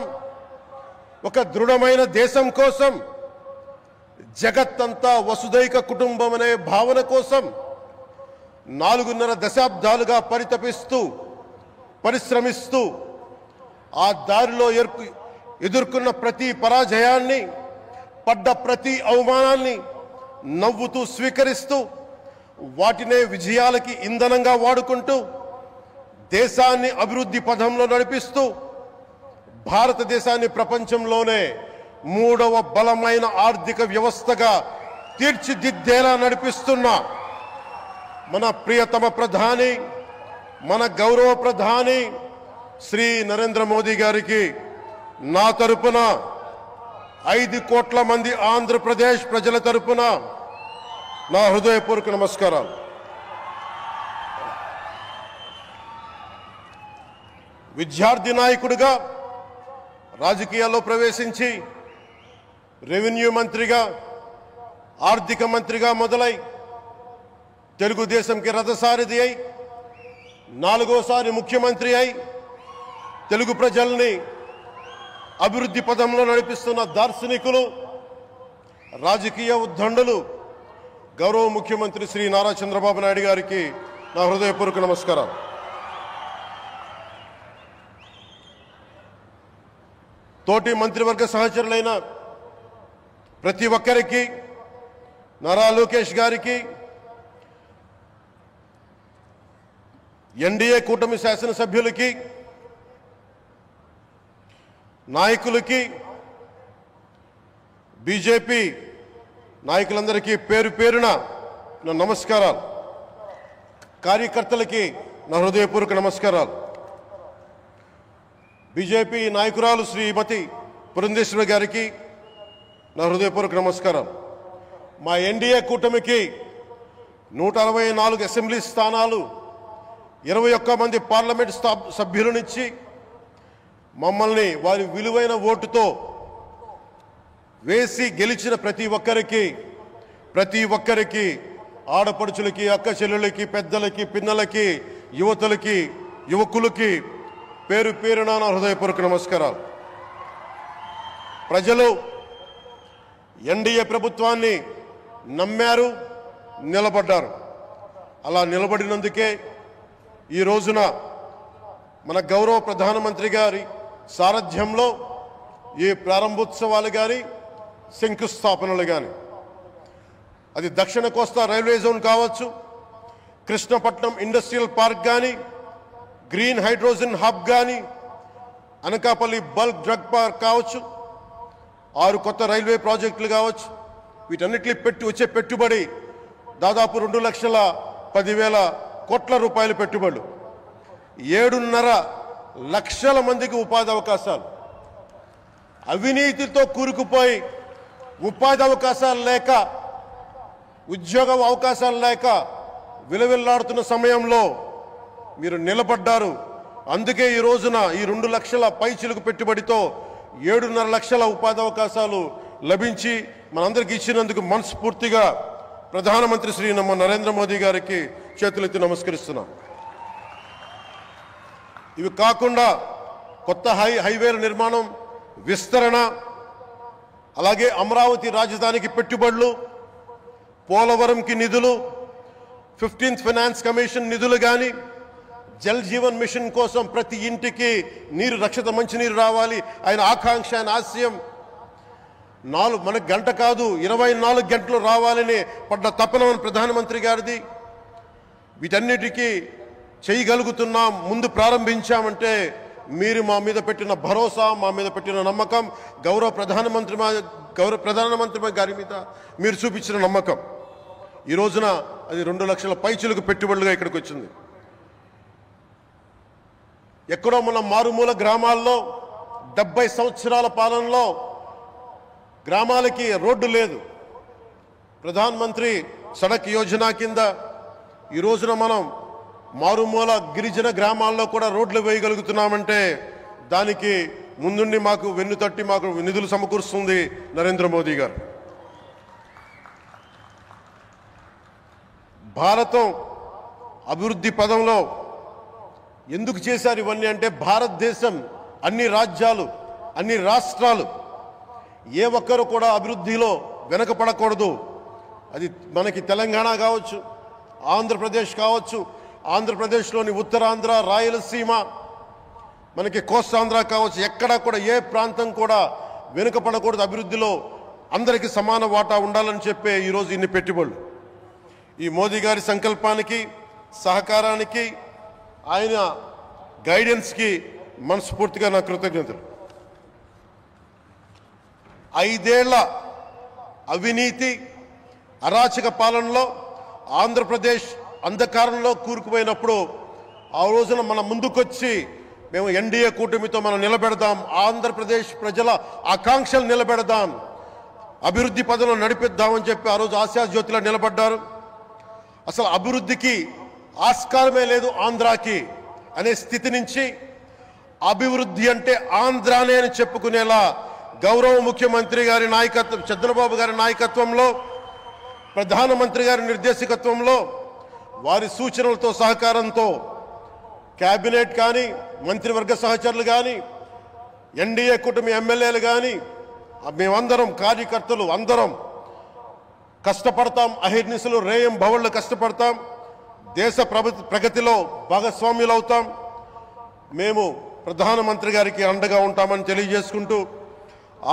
ఒక దృఢమైన దేశం కోసం, జగత్తంతా వసుదైక కుటుంబం అనే భావన కోసం 4.5 దశాబ్దాలుగా పరిశ్రమిస్తూ ఆ దారిలో ఎదుర్కొన్న ప్రతి పరాజయాన్ని, పడ్డ ప్రతి అవమానాన్ని నవ్వుతూ స్వీకరిస్తూ వాటినే విజయాలకి ఇంధనంగా వాడుకుంటూ దేశాన్ని అభివృద్ధి పథంలో నడిపిస్తూ భారతదేశాన్ని ప్రపంచంలోనే 3వ బలమైన ఆర్థిక వ్యవస్థగా తీర్చిదిద్దేలా నడిపిస్తున్న మన ప్రియతమ ప్రధాని, మన గౌరవ ప్రధాని శ్రీ నరేంద్ర మోదీ గారికి నా తరపున 5 కోట్ల మంది ఆంధ్రప్రదేశ్ ప్రజల తరపున నా హృదయపూర్వక నమస్కారాలు. విద్యార్థి నాయకుడిగా రాజకీయాల్లో ప్రవేశించి రెవెన్యూ మంత్రిగా, ఆర్థిక మంత్రిగా మొదలై తెలుగుదేశంకి రథసారథి అయి 4వసారి ముఖ్యమంత్రి అయి తెలుగు ప్రజల్ని అభివృద్ధి పదంలో నడిపిస్తున్న దార్శనికులు రాజకీయ ఉద్దండులు గౌరవ ముఖ్యమంత్రి శ్రీ నారా చంద్రబాబు నాయుడు గారికి నా హృదయపూర్వక నమస్కారం. తోటి మంత్రివర్గ సహచరులైన ప్రతి ఒక్కరికి, నారా లోకేష్ గారికి, ఎన్డీఏ కూటమి శాసనసభ్యులకి, నాయకులకి, బీజేపీ నాయకులందరికీ పేరు పేరున నా నమస్కారాలు. కార్యకర్తలకి నా హృదయపూర్వక నమస్కారాలు. బీజేపీ నాయకురాలు శ్రీమతి పురంధేశ్వరి గారికి నా హృదయపూర్వక నమస్కారం. మా ఎన్డీఏ కూటమికి 164 అసెంబ్లీ స్థానాలు, 21 మంది పార్లమెంట్ సభ్యులనిచ్చి మమ్మల్ని వారి విలువైన ఓటుతో వేసి గెలిచిన ప్రతి ఒక్కరికి ఆడపడుచులకి, అక్క చెల్లెళ్ళకి, పెద్దలకి, పిన్నలకి, యువతులకి, యువకులకి పేరు పేరున నా హృదయపూర్వక నమస్కారాలు. ప్రజలు ఎన్డీఏ ప్రభుత్వాన్ని నమ్మారు, నిలబడ్డారు. అలా నిలబడినందుకే ఈ రోజున మన గౌరవ ప్రధానమంత్రి గారి సారథ్యంలో ఈ ప్రారంభోత్సవాలు కానీ, శంకుస్థాపనలు కానీ, అది దక్షిణ కోస్తా రైల్వే జోన్ కావచ్చు, కృష్ణపట్నం ఇండస్ట్రియల్ పార్క్ కానీ, గ్రీన్ హైడ్రోజన్ హబ్ కానీ, అనకాపల్లి బల్క్ డ్రగ్ పార్క్ కావచ్చు, 6 కొత్త రైల్వే ప్రాజెక్టులు కావచ్చు, వీటన్నిటిని వచ్చే పెట్టుబడి దాదాపు 2,10,000 కోట్ల రూపాయల పెట్టుబడులు, 7.5 లక్షల మందికి ఉపాధి అవకాశాలు. అవినీతితో కూరుకుపోయి ఉపాధి అవకాశాలు లేక, ఉద్యోగ అవకాశాలు లేక విలవిల్లాడుతున్న సమయంలో మీరు నిలబడ్డారు. అందుకే ఈ రోజున ఈ 2 లక్షల పైచిలుకు పెట్టుబడితో 7.5 లక్షల ఉపాధి అవకాశాలు లభించి మనందరికీ ఇచ్చినందుకు మనస్ఫూర్తిగా ప్రధానమంత్రి శ్రీ నరేంద్ర మోదీ గారికి చేతులెత్తి నమస్కరిస్తున్నాం. ఇవి కాకుండా కొత్త హైవేల నిర్మాణం, విస్తరణ, అలాగే అమరావతి రాజధానికి పెట్టుబడులు, పోలవరంకి నిధులు, 15th ఫైనాన్స్ కమిషన్ నిధులు కానీ, జల్ జీవన్ మిషన్ కోసం ప్రతి ఇంటికి నీరు, రక్షిత మంచినీరు రావాలి ఆయన ఆకాంక్ష, ఆయన ఆశయం. మన గంట కాదు 24 గంటలు రావాలని పడ్డ తపన ప్రధానమంత్రి గారిది. వీటన్నిటికీ చేయగలుగుతున్నాం, ముందు ప్రారంభించామంటే మీరు మా మీద పెట్టిన భరోసా, మా మీద పెట్టిన నమ్మకం, గౌరవ ప్రధానమంత్రి గారి మీద మీరు చూపించిన నమ్మకం. ఈ రోజున అది 2 లక్షల పైచులకు పెట్టుబడులుగా ఇక్కడికి వచ్చింది. ఎక్కడో మన మారుమూల గ్రామాల్లో 70 సంవత్సరాల పాలనలో గ్రామాలకి రోడ్డు లేదు. ప్రధానమంత్రి సడక్ యోజన కింద ఈ రోజున మనం మారుమూల గిరిజన గ్రామాల్లో కూడా రోడ్లు వేయగలుగుతున్నామంటే దానికి ముందుండి మాకు వెన్నుతట్టి మాకు నిధులు సమకూరుస్తుంది నరేంద్ర మోదీ గారు. భారతం అభివృద్ధి పదంలో ఎందుకు చేశారు ఇవన్నీ అంటే, భారతదేశం అన్ని రాజ్యాలు, అన్ని రాష్ట్రాలు ఏ ఒక్కరు కూడా అభివృద్ధిలో వెనకపడకూడదు. అది మనకి తెలంగాణ కావచ్చు, ఆంధ్రప్రదేశ్ కావచ్చు, ఆంధ్రప్రదేశ్లోని ఉత్తరాంధ్ర, రాయలసీమ, మనకి కోస్తాంధ్ర కావచ్చు, ఎక్కడా కూడా ఏ ప్రాంతం కూడా వెనుకపడకూడదు. అభివృద్ధిలో అందరికీ సమాన వాటా ఉండాలని చెప్పే ఈరోజు ఇన్ని పెట్టుబడులు. ఈ మోదీ గారి సంకల్పానికి, సహకారానికి, ఆయన గైడెన్స్కి మనస్ఫూర్తిగా నా కృతజ్ఞతలు. 5 ఏళ్ల అవినీతి, అరాచక పాలనలో ఆంధ్రప్రదేశ్ అంధకారంలో కూరుకుపోయినప్పుడు ఆ రోజున మన ముందుకొచ్చి మేము ఎన్డీఏ కూటమితో మనం నిలబెడదాం, ఆంధ్రప్రదేశ్ ప్రజల ఆకాంక్షలు నిలబెడదాం, అభివృద్ధి పదంలో నడిపిద్దామని చెప్పి ఆ రోజు ఆశాజ్యోతిలో నిలబడ్డారు. అసలు అభివృద్ధికి ఆస్కారమే లేదు ఆంధ్రాకి అనే స్థితి నుంచి అభివృద్ధి అంటే ఆంధ్రానే అని చెప్పుకునేలా గౌరవ ముఖ్యమంత్రి గారి నాయకత్వం, చంద్రబాబు గారి నాయకత్వంలో, ప్రధానమంత్రి గారి నిర్దేశకత్వంలో, వారి సూచనలతో, సహకారంతో కేబినెట్ కానీ, మంత్రివర్గ సహచరులు కానీ, ఎన్డీఏ కూటమి ఎమ్మెల్యేలు కానీ, మేమందరం కార్యకర్తలు అందరం కష్టపడతాం, అహిర్నిశలు రేయం భవళ్ళు కష్టపడతాం, దేశ ప్రగతిలో భాగస్వామ్యులు అవుతాం. మేము ప్రధానమంత్రి గారికి అండగా ఉంటామని తెలియజేసుకుంటూ,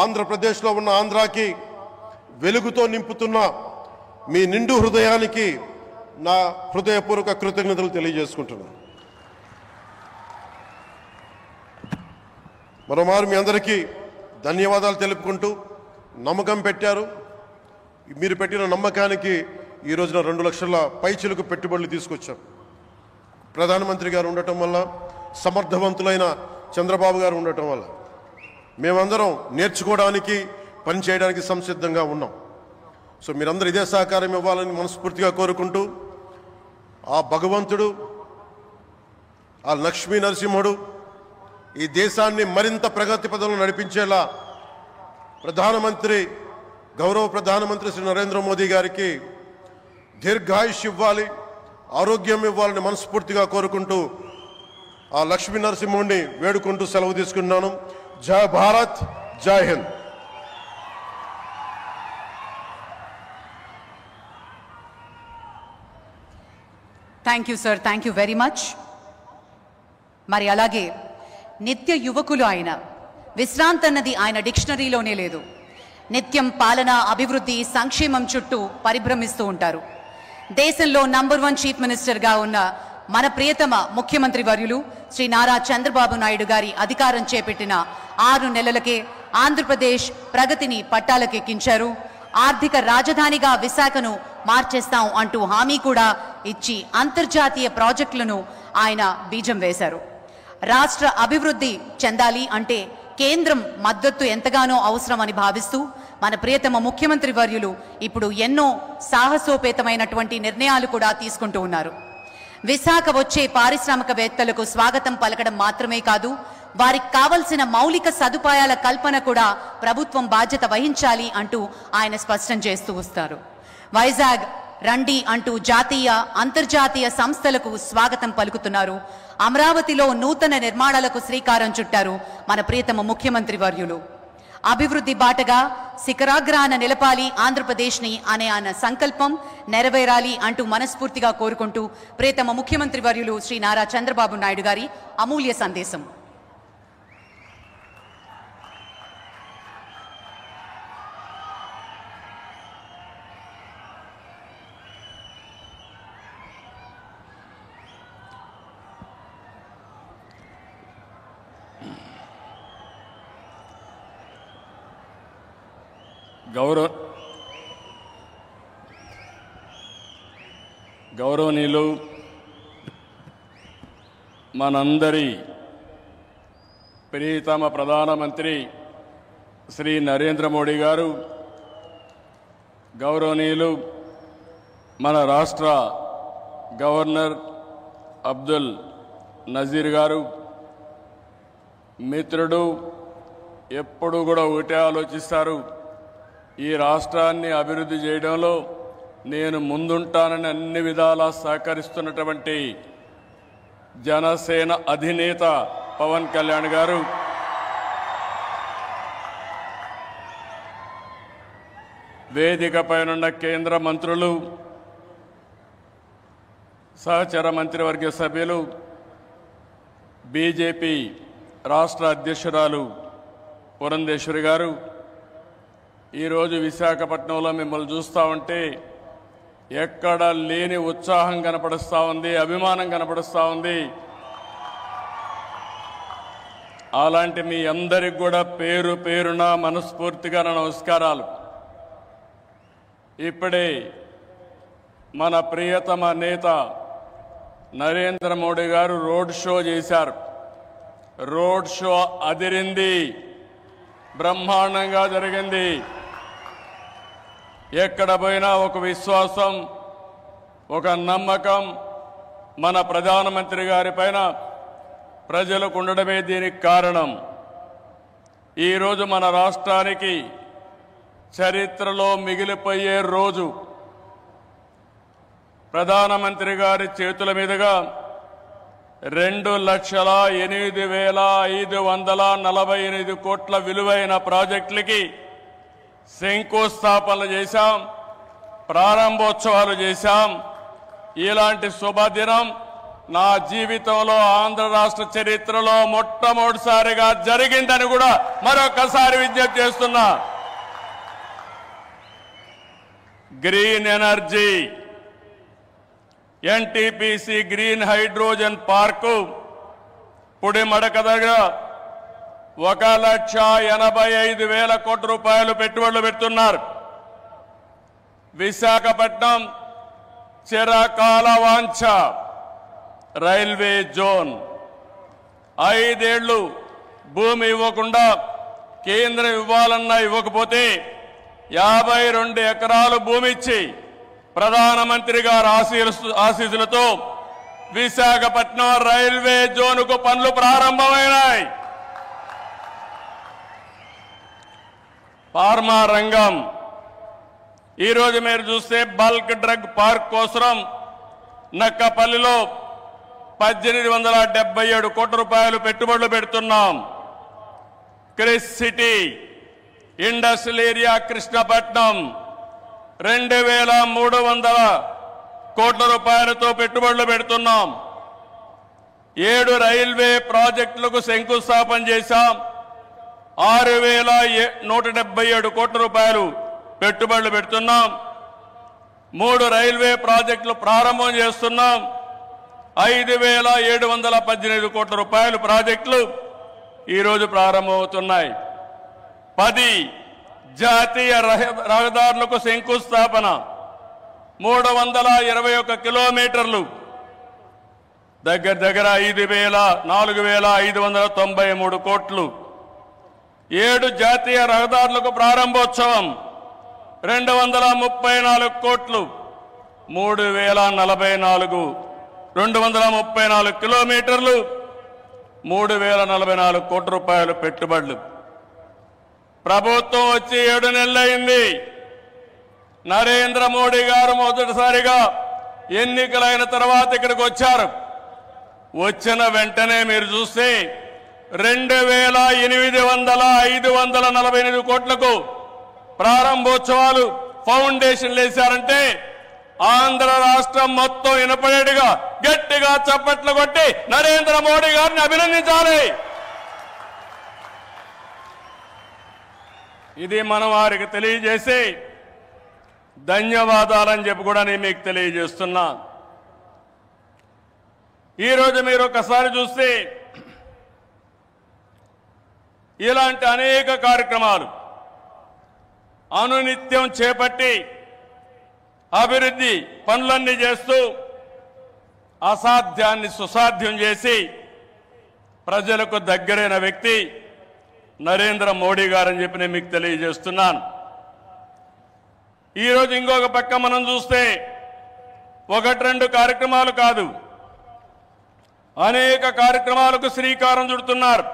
ఆంధ్రప్రదేశ్లో ఉన్న ఆంధ్రాకి వెలుగుతో నింపుతున్న మీ నిండు హృదయానికి నా హృదయపూర్వక కృతజ్ఞతలు తెలియజేసుకుంటున్నాను. మరోమారు మీ అందరికీ ధన్యవాదాలు తెలుపుకుంటూ, నమ్మకం పెట్టారు. మీరు పెట్టిన నమ్మకానికి ఈ రోజున 2 లక్షల పైచిలకు పెట్టుబడులు తీసుకొచ్చాం. ప్రధానమంత్రి గారు ఉండటం వల్ల, సమర్థవంతులైన చంద్రబాబు గారు ఉండటం వల్ల మేమందరం నేర్చుకోవడానికి, పనిచేయడానికి సంసిద్ధంగా ఉన్నాం. సో మీరందరూ ఇదే సహకారం ఇవ్వాలని మనస్ఫూర్తిగా కోరుకుంటూ, ఆ భగవంతుడు, ఆ లక్ష్మీ నరసింహుడు ఈ దేశాన్ని మరింత ప్రగతి పదంలో నడిపించేలా గౌరవ ప్రధానమంత్రి శ్రీ నరేంద్ర మోదీ గారికి దీర్ఘాయుష్ ఇవ్వాలి, ఆరోగ్యం ఇవ్వాలని మనస్ఫూర్తిగా కోరుకుంటూ, ఆ లక్ష్మీ నరసింహుడిని వేడుకుంటూ సెలవు తీసుకున్నాను. జై భారత్, జై Hind.
Thank you sir, thank you very much. మరి అలాగే నిత్య యువకులు ఆయన, విశ్రాంతి అన్నది ఆయన డిక్షనరీలోనే లేదు. నిత్యం పాలన, అభివృద్ధి, సంక్షేమం చుట్టూ పరిభ్రమిస్తూ ఉంటారు. దేశంలో నంబర్ 1 చీఫ్ మినిస్టర్గా ఉన్న మన ప్రియతమ ముఖ్యమంత్రి వర్యులు శ్రీ నారా చంద్రబాబు నాయుడు గారి అధికారం చేపట్టిన 6 నెలలకే ఆంధ్రప్రదేశ్ ప్రగతిని పట్టాలకెక్కించారు. ఆర్థిక రాజధానిగా విశాఖను మార్చేస్తాం అంటూ హామీ కూడా ఇచ్చి అంతర్జాతీయ ప్రాజెక్టులను ఆయన బీజం వేశారు. రాష్ట్ర అభివృద్ధి చెందాలి అంటే కేంద్రం మద్దతు ఎంతగానో అవసరమని భావిస్తూ మన ప్రియతమ ముఖ్యమంత్రి వర్యులు ఇప్పుడు ఎన్నో సాహసోపేతమైనటువంటి నిర్ణయాలు కూడా తీసుకుంటూ ఉన్నారు. విశాఖ వచ్చే పారిశ్రామికవేత్తలకు స్వాగతం పలకడం మాత్రమే కాదు, వారికి కావలసిన మౌలిక సదుపాయాల కల్పన కూడా ప్రభుత్వం బాధ్యత వహించాలి అంటూ ఆయన స్పష్టం చేస్తూ వస్తారు. వైజాగ్ రండి అంటూ జాతీయ, అంతర్జాతీయ సంస్థలకు స్వాగతం పలుకుతున్నారు. అమరావతిలో నూతన నిర్మాణాలకు శ్రీకారం చుట్టారు మన ప్రియతమ ముఖ్యమంత్రి వర్యులు. అభివృద్ధి బాటగా శిఖరాగ్రాన నిలపాలి ఆంధ్రప్రదేశ్ని అనే ఆయన సంకల్పం నెరవేరాలి అంటూ మనస్ఫూర్తిగా కోరుకుంటూ ప్రియతమ ముఖ్యమంత్రి వర్యులు శ్రీ నారా చంద్రబాబు నాయుడు గారి అమూల్య సందేశం.
గౌరవనీయులు, మనందరి ప్రియతమ ప్రధానమంత్రి శ్రీ నరేంద్ర మోడీ గారు, గౌరవనీయులు మన రాష్ట్ర గవర్నర్ అబ్దుల్ నజీర్ గారు, మిత్రుడు, ఎప్పుడు కూడా ఒకటే ఆలోచిస్తారు, ఈ రాష్ట్రాన్ని అభివృద్ధి చేయడంలో నేను ముందుంటానని అన్ని విధాలా సహకరిస్తున్నటువంటి జనసేన అధినేత పవన్ కళ్యాణ్ గారు, వేదికపైనున్న కేంద్ర మంత్రులు, సహచర మంత్రివర్గ సభ్యులు, బీజేపీ రాష్ట్ర అధ్యక్షురాలు పురంధేశ్వరి గారు, ఈరోజు విశాఖపట్నంలో మిమ్మల్ని చూస్తూ ఉంటే ఎక్కడ లేని ఉత్సాహం కనపడుస్తూ ఉంది, అభిమానం కనపడుస్తూ ఉంది. అలాంటి మీ అందరికి కూడా పేరు పేరున మనస్ఫూర్తిగా నమస్కారాలు. ఇప్పుడే మన ప్రియతమ నేత నరేంద్ర మోడీ గారు రోడ్ షో చేశారు. రోడ్ షో అదిరింది, బ్రహ్మాండంగా జరిగింది. ఎక్కడ పోయినా ఒక విశ్వాసం, ఒక నమ్మకం మన ప్రధానమంత్రి గారి పైన ప్రజలకు ఉండడమే దీనికి కారణం. ఈరోజు మన రాష్ట్రానికి చరిత్రలో మిగిలిపోయే రోజు. ప్రధానమంత్రి గారి చేతుల మీదుగా 2,08,548 కోట్ల విలువైన ప్రాజెక్టులకి శంకుస్థాపనలు చేశాం. ప్రారంభోత్సవాలు చేశాం. ఇలాంటి శుభదినం నా జీవితంలో ఆంధ్ర రాష్ట్ర చరిత్రలో మొట్టమొదటిసారిగా జరిగిందని కూడా మరొకసారి విజ్ఞప్తి చేస్తున్నా. Green energy NTPC green hydrogen park Pudimadaka దగ్గర 1,85,000 కోట్ల రూపాయలు పెట్టుబడులు పెడుతున్నారు. విశాఖపట్నం చిరకాల వాంఛ రైల్వే జోన్ 5 ఏళ్లు భూమి ఇవ్వకుండా కేంద్రం ఇవ్వాలన్నా ఇవ్వకపోతే 52 ఎకరాలు భూమి ఇచ్చి ప్రధానమంత్రి గారి ఆశీస్సులతో విశాఖపట్నం రైల్వే జోన్కు పనులు ప్రారంభమైనాయి. ఫార్మా రంగం ఈరోజు మీరు చూస్తే బల్క్ డ్రగ్ పార్క్ కోసం నక్కపల్లిలో 1,877 కోట్ల రూపాయలు పెట్టుబడులు పెడుతున్నాం. Chris city industrial area Krishnapatnam 2,300 కోట్ల రూపాయలతో పెట్టుబడులు పెడుతున్నాం. 7 రైల్వే ప్రాజెక్టులకు శంకుస్థాపన చేశాం. 6,177 కోట్ల రూపాయలు పెట్టుబడులు పెడుతున్నాం. 3 రైల్వే ప్రాజెక్టులు ప్రారంభం చేస్తున్నాం. 5,718 కోట్ల రూపాయలు ప్రాజెక్టులు ఈరోజు ప్రారంభమవుతున్నాయి. 10 జాతీయ రహదారులకు శంకుస్థాపన 321 కిలోమీటర్లు దగ్గర 4,593 కోట్లు. 7 జాతీయ రహదారులకు ప్రారంభోత్సవం 234 కోట్లు. 234 కిలోమీటర్లు 3,044 కోట్ల రూపాయలు పెట్టుబడులు. ప్రభుత్వం వచ్చి 7 నెలలైంది. నరేంద్ర మోడీ గారు మొదటిసారిగా ఎన్నికలైన తర్వాత ఇక్కడికి వచ్చారు. వచ్చిన వెంటనే మీరు చూస్తే 2,548 కోట్లకు ప్రారంభోత్సవాలు ఫౌండేషన్లు వేశారంటే ఆంధ్ర రాష్ట్రం మొత్తం వినపడేట్టుగా గట్టిగా చప్పట్లు కొట్టి నరేంద్ర మోడీ గారిని అభినందించాలి. ఇది మనం వారికి తెలియజేసి ధన్యవాదాలని చెప్పి కూడా నేను మీకు తెలియజేస్తున్నా. ఈరోజు మీరు ఒకసారి చూస్తే ఇలాంటి అనేక కార్యక్రమాలు అనునిత్యం చేపట్టి అభివృద్ధి పనులన్నీ చేస్తూ అసాధ్యాన్ని సుసాధ్యం చేసి ప్రజలకు దగ్గరైన వ్యక్తి నరేంద్ర మోడీ గారని చెప్పి నేను మీకు తెలియజేస్తున్నాను. ఈరోజు ఇంకొక పక్క మనం చూస్తే 1-2 కార్యక్రమాలు కాదు, అనేక కార్యక్రమాలకు శ్రీకారం చుడుతున్నారు.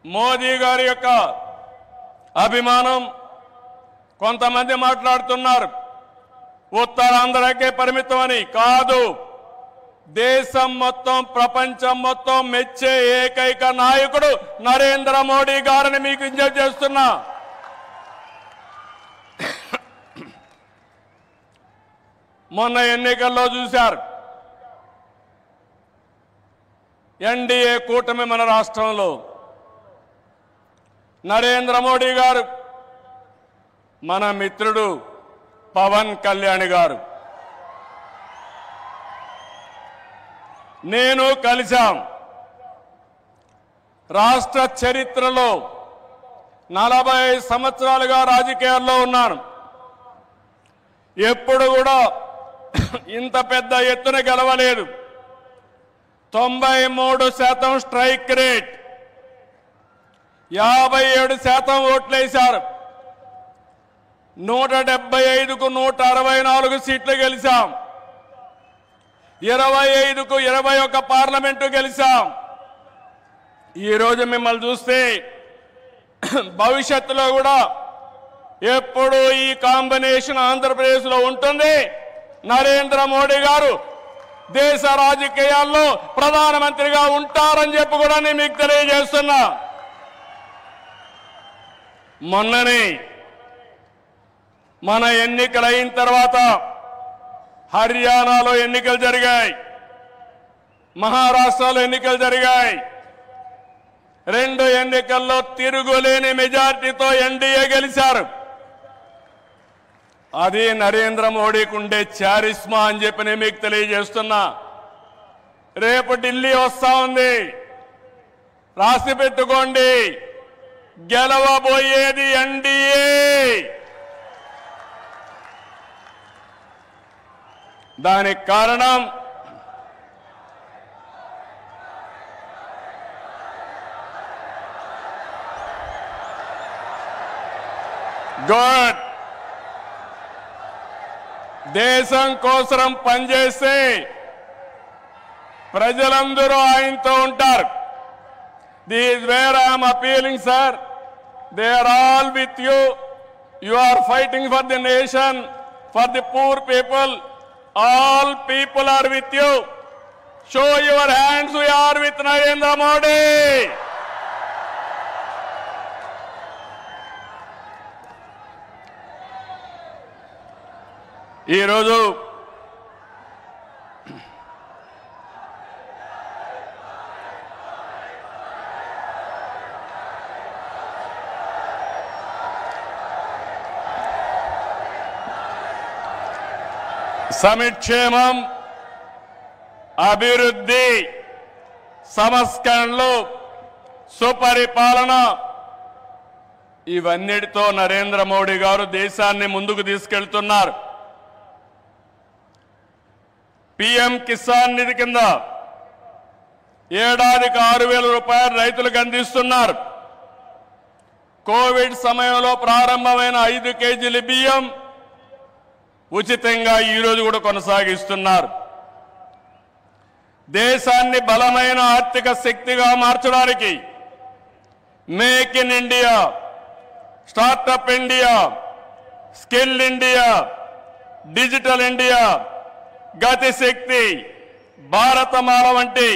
మోదీ గారి యొక్క అభిమానం కొంతమంది మాట్లాడుతున్నారు ఉత్తరాంధ్రకే పరిమితం అని. కాదు, దేశం మొత్తం ప్రపంచం మొత్తం మెచ్చే ఏకైక నాయకుడు నరేంద్ర మోడీ గారిని మీకు విజ్ఞప్తి చేస్తున్నా. మొన్న ఎన్నికల్లో చూశారు, ఎన్డీఏ కూటమి మన రాష్ట్రంలో నరేంద్ర మోడీ గారు, మన మిత్రుడు పవన్ కళ్యాణ్ గారు, నేను కలిశాం. రాష్ట్ర చరిత్రలో 40 సంవత్సరాలుగా రాజకీయాల్లో ఉన్నాను. ఎప్పుడు కూడా ఇంత పెద్ద ఎత్తున గెలవలేదు. 93% స్ట్రైక్ రేట్, 57% ఓట్లేశారు. 175కు 164 సీట్లు గెలిచాం. 25కు 21 పార్లమెంటు గెలిచాం. ఈరోజు మిమ్మల్ని చూస్తే భవిష్యత్తులో కూడా ఎప్పుడు ఈ కాంబినేషన్ ఆంధ్రప్రదేశ్లో ఉంటుంది. నరేంద్ర మోడీ గారు దేశ రాజకీయాల్లో ప్రధానమంత్రిగా ఉంటారని చెప్పి కూడా నేను మీకు తెలియజేస్తున్నా. మొన్ననే మన ఎన్నికలు అయిన తర్వాత హర్యానాలో ఎన్నికలు జరిగాయి, మహారాష్ట్రలో ఎన్నికలు జరిగాయి. 2 ఎన్నికల్లో తిరుగులేని మెజార్టీతో ఎన్డీఏ గెలిచారు. అది నరేంద్ర మోడీకి ఉండే చారిస్మా అని చెప్పి నేను మీకు తెలియజేస్తున్నా. రేపు ఢిల్లీ వస్తా ఉంది, రాసి పెట్టుకోండి. గెలవబోయేది ఎన్డీఏ. దానికి కారణం గుడ్, దేశం కోసం పనిచేస్తే ప్రజలందరూ ఆయనతో ఉంటారు. This where I'm appealing sir, they are all with you. You are fighting for the nation, for the poor people. All people are with you. Show your hands, we are with Narendra Modi. ఈ రోజు సంక్షేమం, అభివృద్ధి, సంస్కరణలు, సుపరిపాలన ఇవన్నిటితో నరేంద్ర మోడీ గారు దేశాన్ని ముందుకు తీసుకెళ్తున్నారు. పీఎం కిసాన్ నిధి కింద ఏడాదికి 6,000 రూపాయలు రైతులకు అందిస్తున్నారు. కోవిడ్ సమయంలో ప్రారంభమైన 5 కేజీల బియ్యం ఉచితంగా ఈరోజు కూడా కొనసాగిస్తున్నారు. దేశాన్ని బలమైన ఆర్థిక శక్తిగా మార్చడానికి make in India, startup India, skill India, digital India, Gatishakti, Bharatmala వంటి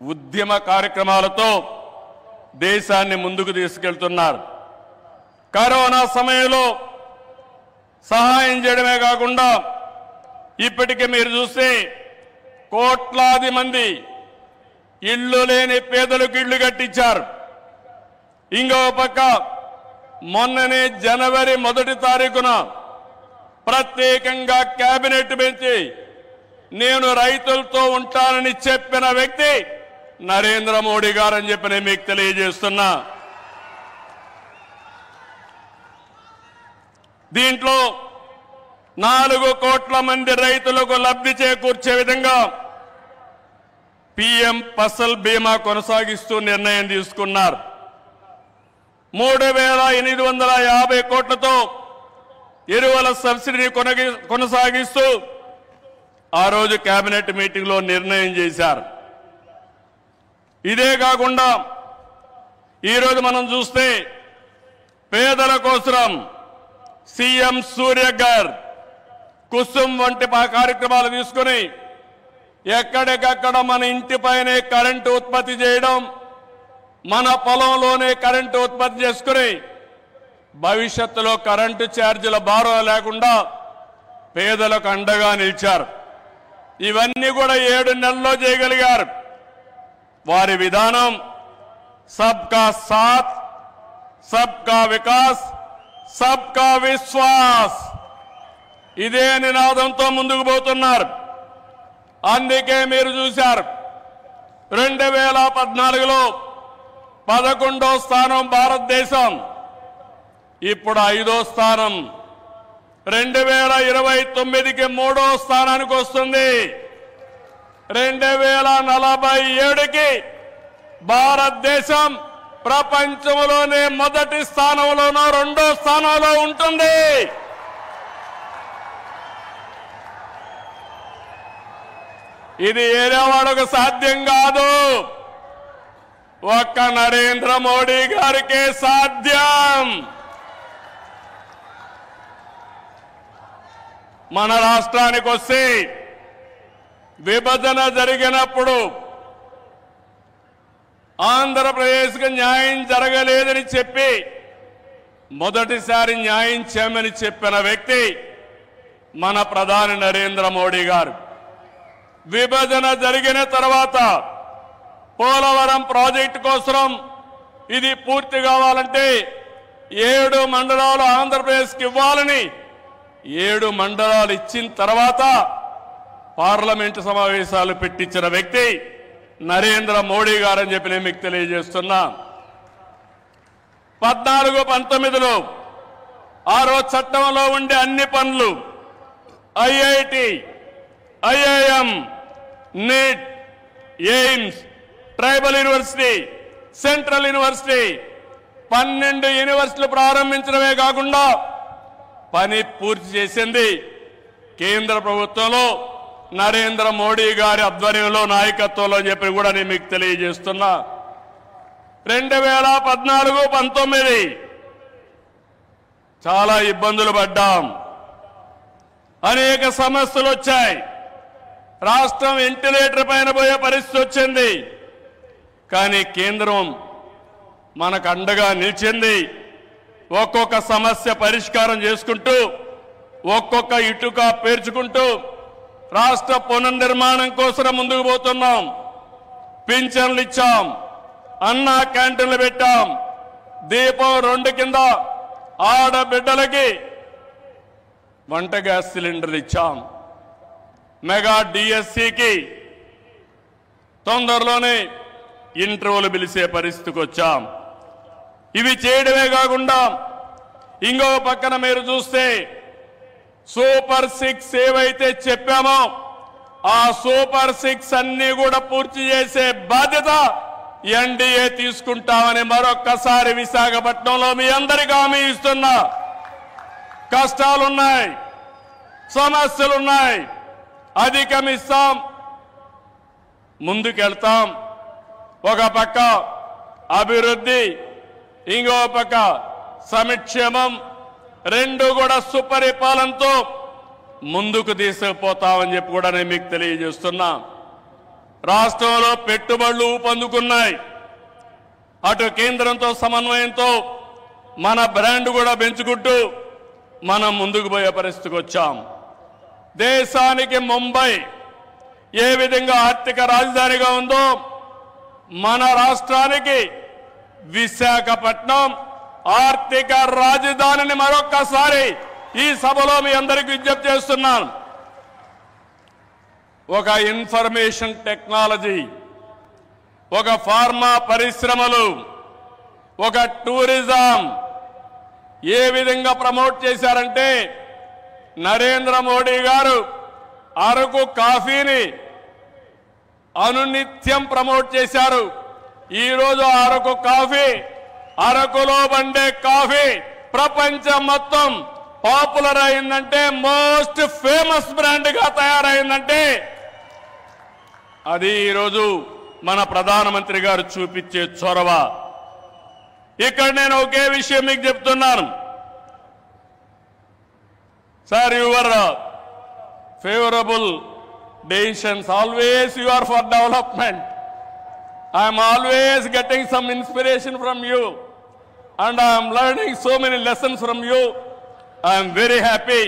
ఉద్యమ కార్యక్రమాలతో దేశాన్ని ముందుకు తీసుకెళ్తున్నారు. కరోనా సమయంలో సహాయం చేయడమే కాకుండా ఇప్పటికే మీరు చూస్తే కోట్లాది మంది ఇళ్లు లేని పేదలకు ఇళ్లు కట్టించారు. ఇంకో పక్క మొన్ననే జనవరి 1వ తారీఖున ప్రత్యేకంగా కేబినెట్ పెంచి నేను రైతులతో ఉంటానని చెప్పిన వ్యక్తి నరేంద్ర మోడీ గారని చెప్పి నేను మీకు తెలియజేస్తున్నా. దీంట్లో 4 కోట్ల మంది రైతులకు లబ్ధి చేకూర్చే విధంగా పీఎం ఫసల్ బీమా కొనసాగిస్తూ నిర్ణయం తీసుకున్నారు. 3,850 కోట్లతో ఎరువుల సబ్సిడీని కొనసాగిస్తూ ఆ రోజు కేబినెట్ మీటింగ్లో నిర్ణయం చేశారు. ఇదే కాకుండా ఈరోజు మనం చూస్తే పేదల కోసం సీఎం సూర్యఘర్, కుసుమ్ వంటి కార్యక్రమాలు తీసుకుని ఎక్కడికక్కడ మన ఇంటిపైనే కరెంటు ఉత్పత్తి చేయడం, మన పొలంలోనే కరెంటు ఉత్పత్తి చేసుకుని భవిష్యత్తులో కరెంటు ఛార్జీల భారం లేకుండా పేదలకు అండగా నిలిచారు. ఇవన్నీ కూడా 7 నెలల్లో చేయగలిగారు. వారి విధానం సబ్కా సాత్, సబ్కా వికాస్, సబ్కా విశ్వాస్, ఇదే నినాదంతో ముందుకు పోతున్నారు. అందుకే మీరు చూశారు 2014లో 11వ స్థానం భారతదేశం, ఇప్పుడు 5వ స్థానం. 2029కి 3వ స్థానానికి వస్తుంది. 2047కి భారతదేశం ప్రపంచంలోనే మొదటి స్థానంలోనో 2వ స్థానంలో ఉంటుంది. ఇది ఏదేవాడకు సాధ్యం కాదు, ఒక్క నరేంద్ర మోడీ గారికే సాధ్యం. మన రాష్ట్రానికి వస్తే విభజన జరిగినప్పుడు ఆంధ్రప్రదేశ్కి న్యాయం జరగలేదని చెప్పి మొదటిసారి న్యాయం చేయమని చెప్పిన వ్యక్తి మన ప్రధాని నరేంద్ర మోడీ గారు. విభజన జరిగిన తర్వాత పోలవరం ప్రాజెక్టు కోసం ఇది పూర్తి కావాలంటే 7 మండలాలు ఆంధ్రప్రదేశ్కి ఇవ్వాలని 7 మండలాలు ఇచ్చిన తర్వాత పార్లమెంటు సమావేశాలు పెట్టించిన వ్యక్తి నరేంద్ర మోడీ గారని చెప్పి నేను మీకు తెలియజేస్తున్నా. 14-19లో ఆ రోజు చట్టంలో ఉండే అన్ని పనులు IIT, IIM, NEET, AIIMS, tribal university, central university 12 యూనివర్సిటీలు ప్రారంభించడమే కాకుండా పని పూర్తి చేసింది కేంద్ర ప్రభుత్వంలో నరేంద్ర మోడీ గారి ఆధ్వర్యంలో నాయకత్వంలో అని చెప్పి కూడా నేను మీకు తెలియజేస్తున్నా. 2014-19 చాలా ఇబ్బందులు పడ్డాం. అనేక సమస్యలు వచ్చాయి. రాష్ట్రం వెంటిలేటర్ పైన పోయే పరిస్థితి వచ్చింది. కానీ కేంద్రం మనకు అండగా నిలిచింది. ఒక్కొక్క సమస్య పరిష్కారం చేసుకుంటూ ఒక్కొక్క ఇటుక పేర్చుకుంటూ రాష్ట్ర పునర్నిర్మాణం కోసం ముందుకు పోతున్నాం. పింఛన్లు ఇచ్చాం, అన్నా క్యాంటీన్లు పెట్టాం, దీపం 2 కింద ఆడబిడ్డలకి వంట గ్యాస్ సిలిండర్లు ఇచ్చాం, మెగా డిఎస్సికి తొందరలోనే ఇంటర్వ్యూలు పిలిచే పరిస్థితికి వచ్చాం. ఇవి చేయడమే కాకుండా ఇంకో పక్కన మీరు చూస్తే సూపర్ 6 ఏవైతే చెప్పామో ఆ సూపర్ 6 అన్ని కూడా పూర్తి చేసే బాధ్యత ఎన్డీఏ తీసుకుంటామని మరొక్కసారి విశాఖపట్నంలో మీ అందరికీ హామీ ఇస్తున్నా. కష్టాలున్నాయి, సమస్యలున్నాయి, అధిగమిస్తాం, ముందుకెళ్తాం. ఒక పక్క అభివృద్ధి, ఇంకో పక్క సంక్షేమం, 2 కూడా సుపరిపాలనతో ముందుకు తీసుకుపోతామని చెప్పి కూడా నేను మీకు తెలియజేస్తున్నా. రాష్ట్రంలో పెట్టుబడులు ఊపందుకున్నాయి. అటు కేంద్రంతో సమన్వయంతో మన బ్రాండ్ కూడా పెంచుకుంటూ మనం ముందుకు పోయే పరిస్థితికి వచ్చాం. దేశానికి ముంబై ఏ విధంగా ఆర్థిక రాజధానిగా ఉందో మన రాష్ట్రానికి విశాఖపట్నం ఆర్థిక రాజధానిని మరొక్కసారి ఈ సభలో మీ అందరికీ విజ్ఞప్తి చేస్తున్నాను. ఒక ఇన్ఫర్మేషన్ టెక్నాలజీ, ఒక ఫార్మా పరిశ్రమలు, ఒక టూరిజం ఏ విధంగా ప్రమోట్ చేశారంటే నరేంద్ర మోడీ గారు అరకు కాఫీని అనునిత్యం ప్రమోట్ చేశారు. ఈరోజు అరకు కాఫీ, అరకులో బండే కాఫీ ప్రపంచం మొత్తం పాపులర్ అయిందంటే, మోస్ట్ ఫేమస్ బ్రాండ్ గా తయారైందంటే అది ఈరోజు మన ప్రధానమంత్రి గారు చూపించే చొరవ. ఇక్కడ నేను ఒకే విషయం మీకు చెప్తున్నాను. Sir, your favourable decisions, always you are for development. I'm always getting some inspiration from you and I am learning so many lessons from you. I am very happy.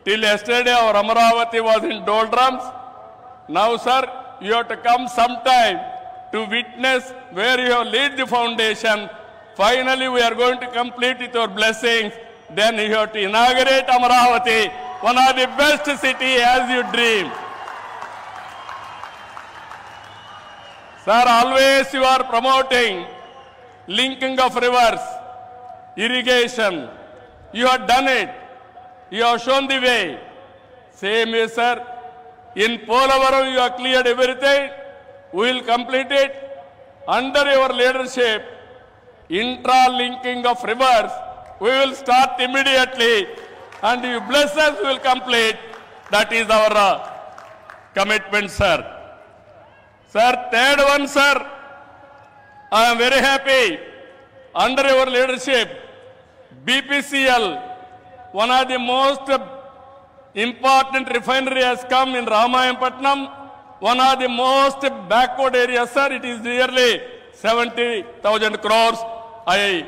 Till yesterday our Amaravati was in doldrums. Now sir, you have to come sometime to witness where you have laid the foundation. Finally we are going to complete with your blessings. Then you have to inaugurate Amaravati, one of the best city as you dream. Sir, always you are promoting linking of rivers, irrigation. You have done it. You have shown the way. Same way, sir. In Polavaram, you have cleared everything. We will complete it. Under your leadership, intra-linking of rivers, we will start immediately. And you bless us, we will complete. That is our commitment, sir. Sir, third one, sir. I am very happy. Under your leadership, BPCL, one of the most important refinery has come in Ramayanpatnam, one of the most backward areas, sir. It is nearly 70,000 crores. I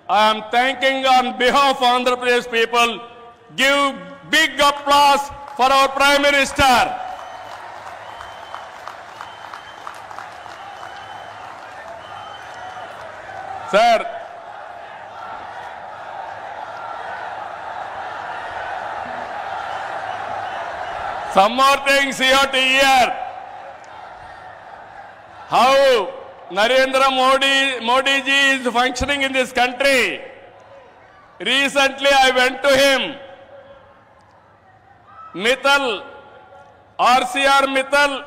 I am thanking on behalf of Andhra Pradesh people. Give big applause for our Prime Minister. Sir, some more things you have to hear. How Narendra Modi ji is functioning in this country. Recently I went to him. Mittal, RCR Mittal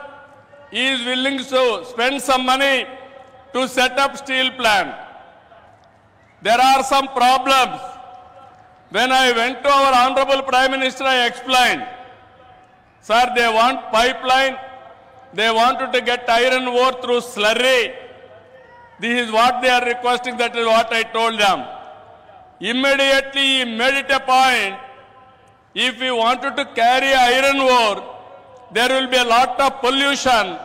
is willing to spend some money to set up steel plant. There are some problems. When I went to our Honorable Prime Minister, I explained, sir, they want pipeline. They wanted to get iron ore through slurry. This is what they are requesting. That is what I told them. Immediately he made it a point. If we wanted to carry iron ore, there will be a lot of pollution.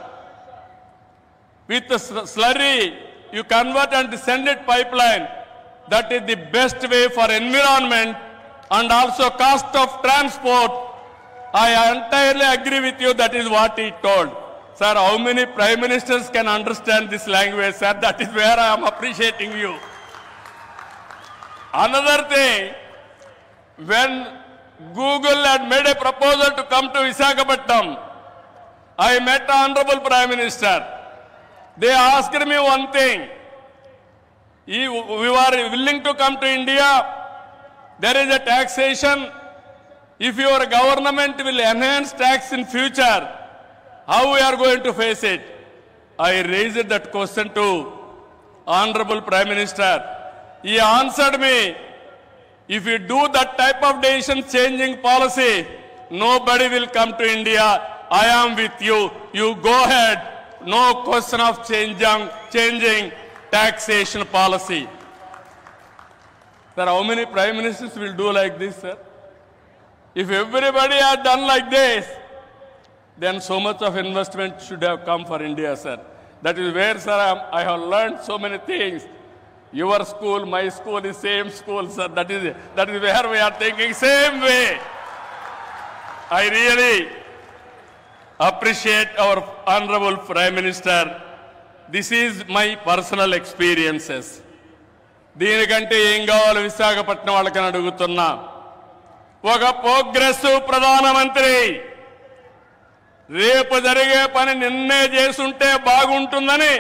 With the slurry, you convert and send it pipeline. That is the best way for environment and also cost of transport. I entirely agree with you. That is what he told. Sir, how many prime ministers can understand this language, sir? That is where I am appreciating you. Another thing, when Google had made a proposal to come to Visakhapatnam, I met the Honorable Prime Minister. They asked me one thing. We were willing to come to India. There is a taxation. If your government will enhance tax in future, how we are going to face it? I raised that question to Honorable Prime Minister. He answered me, if you do that type of decision changing policy, nobody will come to India. I am with you. You go ahead. No question of changing taxation policy. Sir, how many prime ministers will do like this, sir? If everybody had done like this, then so much of investment should have come for India, sir. That is where, sir, I have learned so many things. Your school, my school is same school, sir. That is where we are thinking same way. I really appreciate our Honorable Prime Minister. This is my personal experiences. దీనికంటే ఏం కావాలి విశాఖపట్నం వాళ్ళకని అడుగుతున్నా. ఒక progressive ప్రధానమంత్రి రేపు జరిగే పని నిన్నే చేసుంటే బాగుంటుందని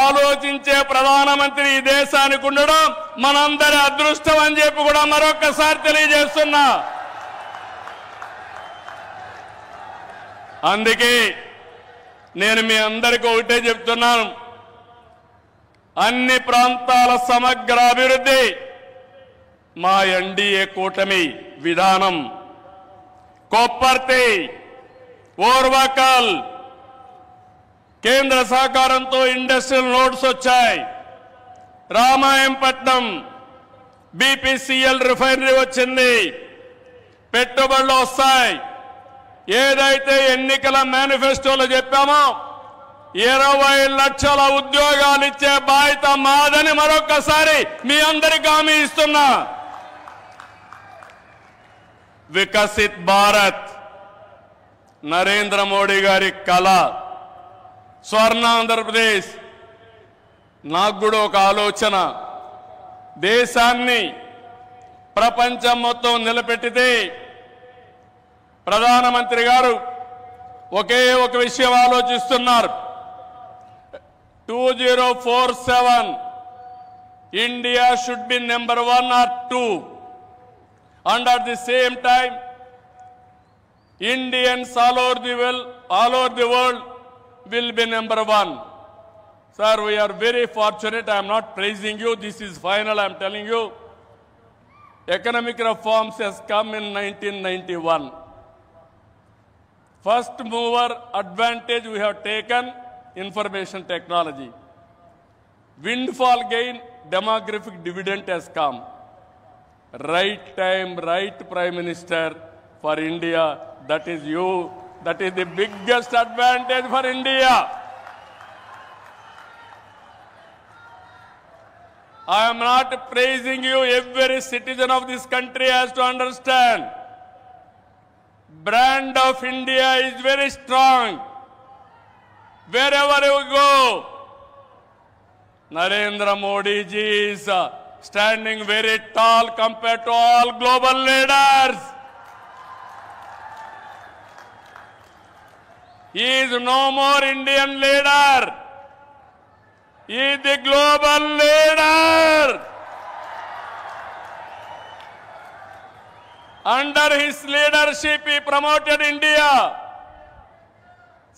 ఆలోచించే ప్రధానమంత్రి ఈ దేశానికి ఉండడం మనందరి అదృష్టం అని చెప్పి కూడా మరొకసారి తెలియజేస్తున్నా. అందుకే నేను మీ అందరికీ ఒకటే చెప్తున్నాను, అన్ని ప్రాంతాల సమగ్ర అభివృద్ధి మా ఎన్డీఏ కూటమి విధానం. కొప్పర్తి, ఓర్వకల్ కేంద్ర సహకారంతో ఇండస్ట్రియల్ నోడ్స్ వచ్చాయి. రామాయంపట్నం బీపీసీఎల్ రిఫైనరీ వచ్చింది. పెట్టుబడులు వస్తాయి. ఏదైతే ఎన్నికల మేనిఫెస్టోలో చెప్పామో 20 లక్షల ఉద్యోగాలు ఇచ్చే బాధ్యత మాదని మరొకసారి మీ అందరికీ హామీ ఇస్తున్నా. వికసిత్ భారత్ నరేంద్ర మోడీ గారి కళ. స్వర్ణ ఆంధ్రప్రదేశ్. నాకు కూడా ఒక ఆలోచన, దేశాన్ని ప్రపంచం మొత్తం నిలబెట్టితే ప్రధానమంత్రి గారు ఒకే ఒక విషయం ఆలోచిస్తున్నారు. 2047 India should be number 1 or 2, and at the same time Indians all over the world will be number 1. Sir, we are very fortunate. I am not praising you. This is final. I am telling you. Economic reforms has come in 1991. First mover advantage we have taken, information technology. Windfall gain, demographic dividend has come. Right time, right Prime Minister for India. That is you. That is the biggest advantage for India. I am not praising you. Every citizen of this country has to understand. Brand of India is very strong. Wherever you go, Narendra Modi ji is standing very tall compared to all global leaders. He is no more Indian leader. He is the global leader. Under his leadership, he promoted India.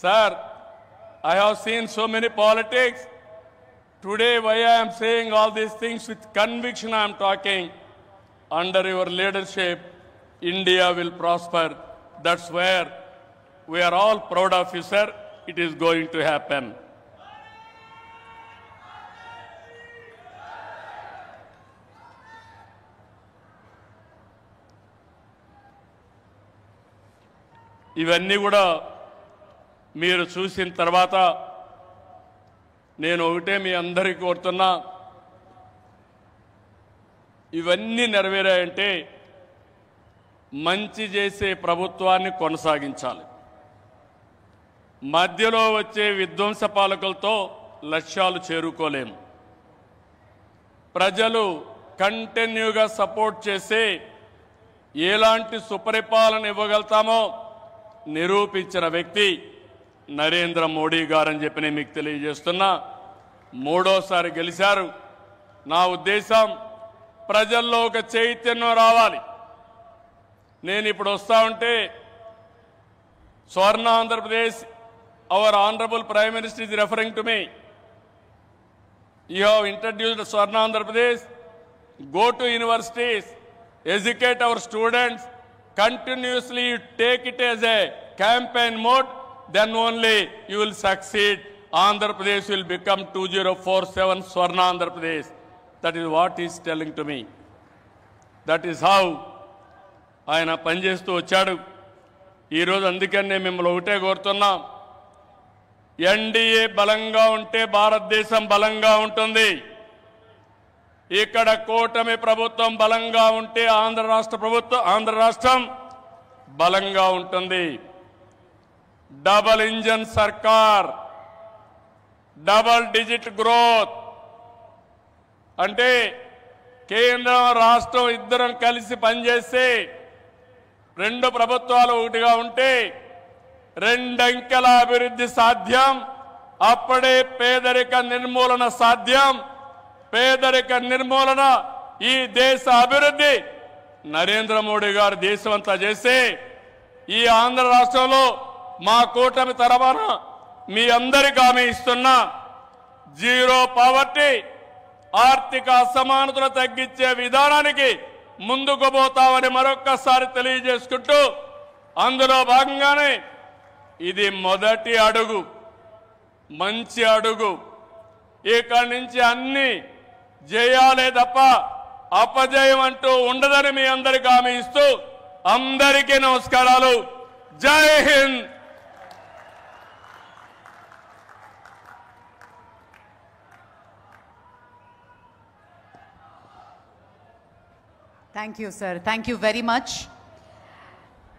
Sir, I have seen so many politics. Today, why I am saying all these things with conviction, I am talking. Under your leadership, India will prosper. That's where we are all proud of you, sir. It is going to happen. ఇవన్నీ కూడా మీరు చూసిన తర్వాత నేను ఒకటే మీ అందరికీ కోరుతున్నా, ఇవన్నీ నెరవేరాయంటే మంచి చేసే ప్రభుత్వాన్ని కొనసాగించాలి. మధ్యలో వచ్చే విధ్వంస పాలకులతో లక్ష్యాలు చేరుకోలేము. ప్రజలు కంటిన్యూగా సపోర్ట్ చేసి ఎలాంటి సుపరిపాలన ఇవ్వగలుగుతామో నిరూపించిన వ్యక్తి నరేంద్ర మోడీ గారని చెప్పి నేను మీకు తెలియజేస్తున్నా. మూడోసారి గెలిచారు. నా ఉద్దేశం ప్రజల్లో ఒక చైతన్యం రావాలి. నేను ఇప్పుడు వస్తా ఉంటే స్వర్ణ Andhra Pradesh, our honourable prime minister is referring to me. You have introduced Swarna Andhra Pradesh. Go to universities, educate our students, continuously take it as a campaign mode, then only you will succeed. Andhra Pradesh will become 2047 Swarna Andhra Pradesh. That is what he is telling to me. That is how ఆయన పనిచేస్తూ వచ్చాడు. ఈరోజు అందుకని నేను మిమ్మల్ని ఒకటే కోరుతున్నాం, NDA బలంగా ఉంటే భారతదేశం బలంగా ఉంటుంది. ఇక్కడ కూటమి ప్రభుత్వం బలంగా ఉంటే ఆంధ్ర రాష్ట్రం బలంగా ఉంటుంది. డబల్ ఇంజన్ సర్కార్, డబల్ డిజిట్ గ్రోత్ అంటే కేంద్రం రాష్ట్రం ఇద్దరం కలిసి పనిచేస్తే, రెండు ప్రభుత్వాలు ఒకటిగా ఉంటే రెండంకెల అభివృద్ధి సాధ్యం. అప్పుడే పేదరిక నిర్మూలన సాధ్యం. పేదరిక నిర్మూలన, ఈ దేశ అభివృద్ధి నరేంద్ర మోడీ గారు దేశమంతా చేసి, ఈ ఆంధ్ర రాష్ట్రంలో మా కూటమి తరఫున మీ అందరికీ హామీ ఇస్తున్నా, జీరో పావర్టీ, ఆర్థిక అసమానతలు తగ్గించే విధానానికి ముందుకు పోతామని మరొక్కసారి తెలియజేసుకుంటూ, అందులో భాగంగానే ఇది మొదటి అడుగు, మంచి అడుగు. ఇక్కడి నుంచి అన్ని జయాలే తప్ప అపజయం అంటూ ఉండదని మీ అందరికీ హామీ ఇస్తూ అందరికీ నమస్కారాలు. జై Hind.
Thank you, sir. Thank you very much.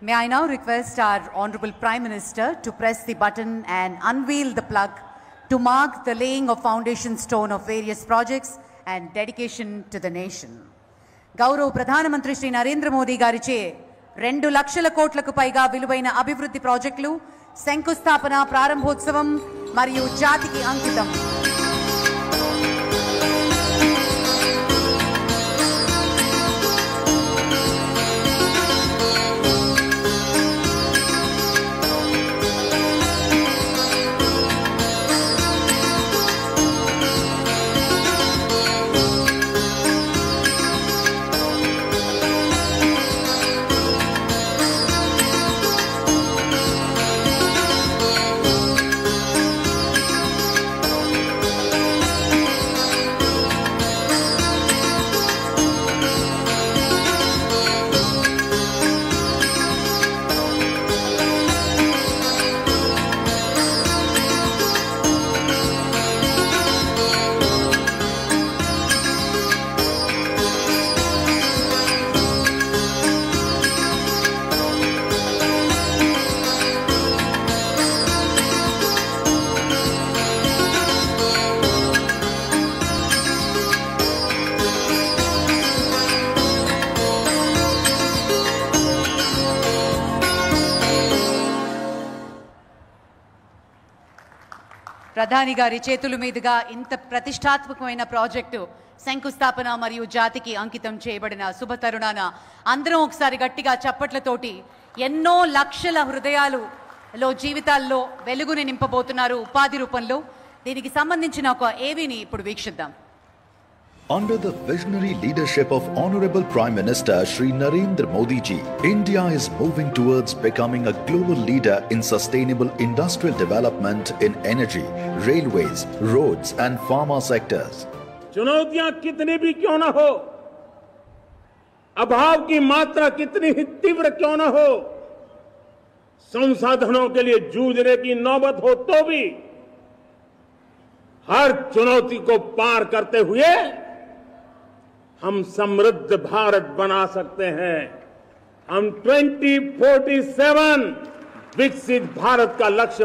May I now request our Honorable Prime Minister to press the button and unveil the plug to mark the laying of foundation stone of various projects and dedication to the nation. గౌరవ ప్రధానమంత్రి శ్రీ నరేంద్ర మోదీ గారిచే 2 లక్షల కోట్లకు పైగా విలువైన అభివృద్ధి ప్రాజెక్టులు శంకుస్థాపన, ప్రారంభోత్సవం మరియు జాతికి అంకితం. ప్రధాని గారి చేతుల మీదుగా ఇంత ప్రతిష్టాత్మకమైన ప్రాజెక్టు శంకుస్థాపన మరియు జాతికి అంకితం చేయబడిన శుభ తరుణాన అందరం ఒకసారి గట్టిగా చప్పట్లతోటి ఎన్నో లక్షల హృదయాలలో జీవితాల్లో వెలుగుని నింపబోతున్నారు ఉపాధి రూపంలో. దీనికి సంబంధించిన ఒక ఏవీని ఇప్పుడు వీక్షిద్దాం.
Under the visionary leadership of Honorable Prime Minister Shri Narendra Modi ji, India is moving towards becoming a global leader in sustainable industrial development in energy, railways, roads and pharma sectors.
चुनौतियां कितनी भी क्यों न हो, अभाव की मात्रा कितनी ही तीव्र क्यों न हो, संसाधनों के लिए जूझने की नौबत हो तो भी हर चुनौती को पार करते हुए हम समृद्ध भारत बना सकते हैं. हम 2047 विकसित भारत का लक्ष्य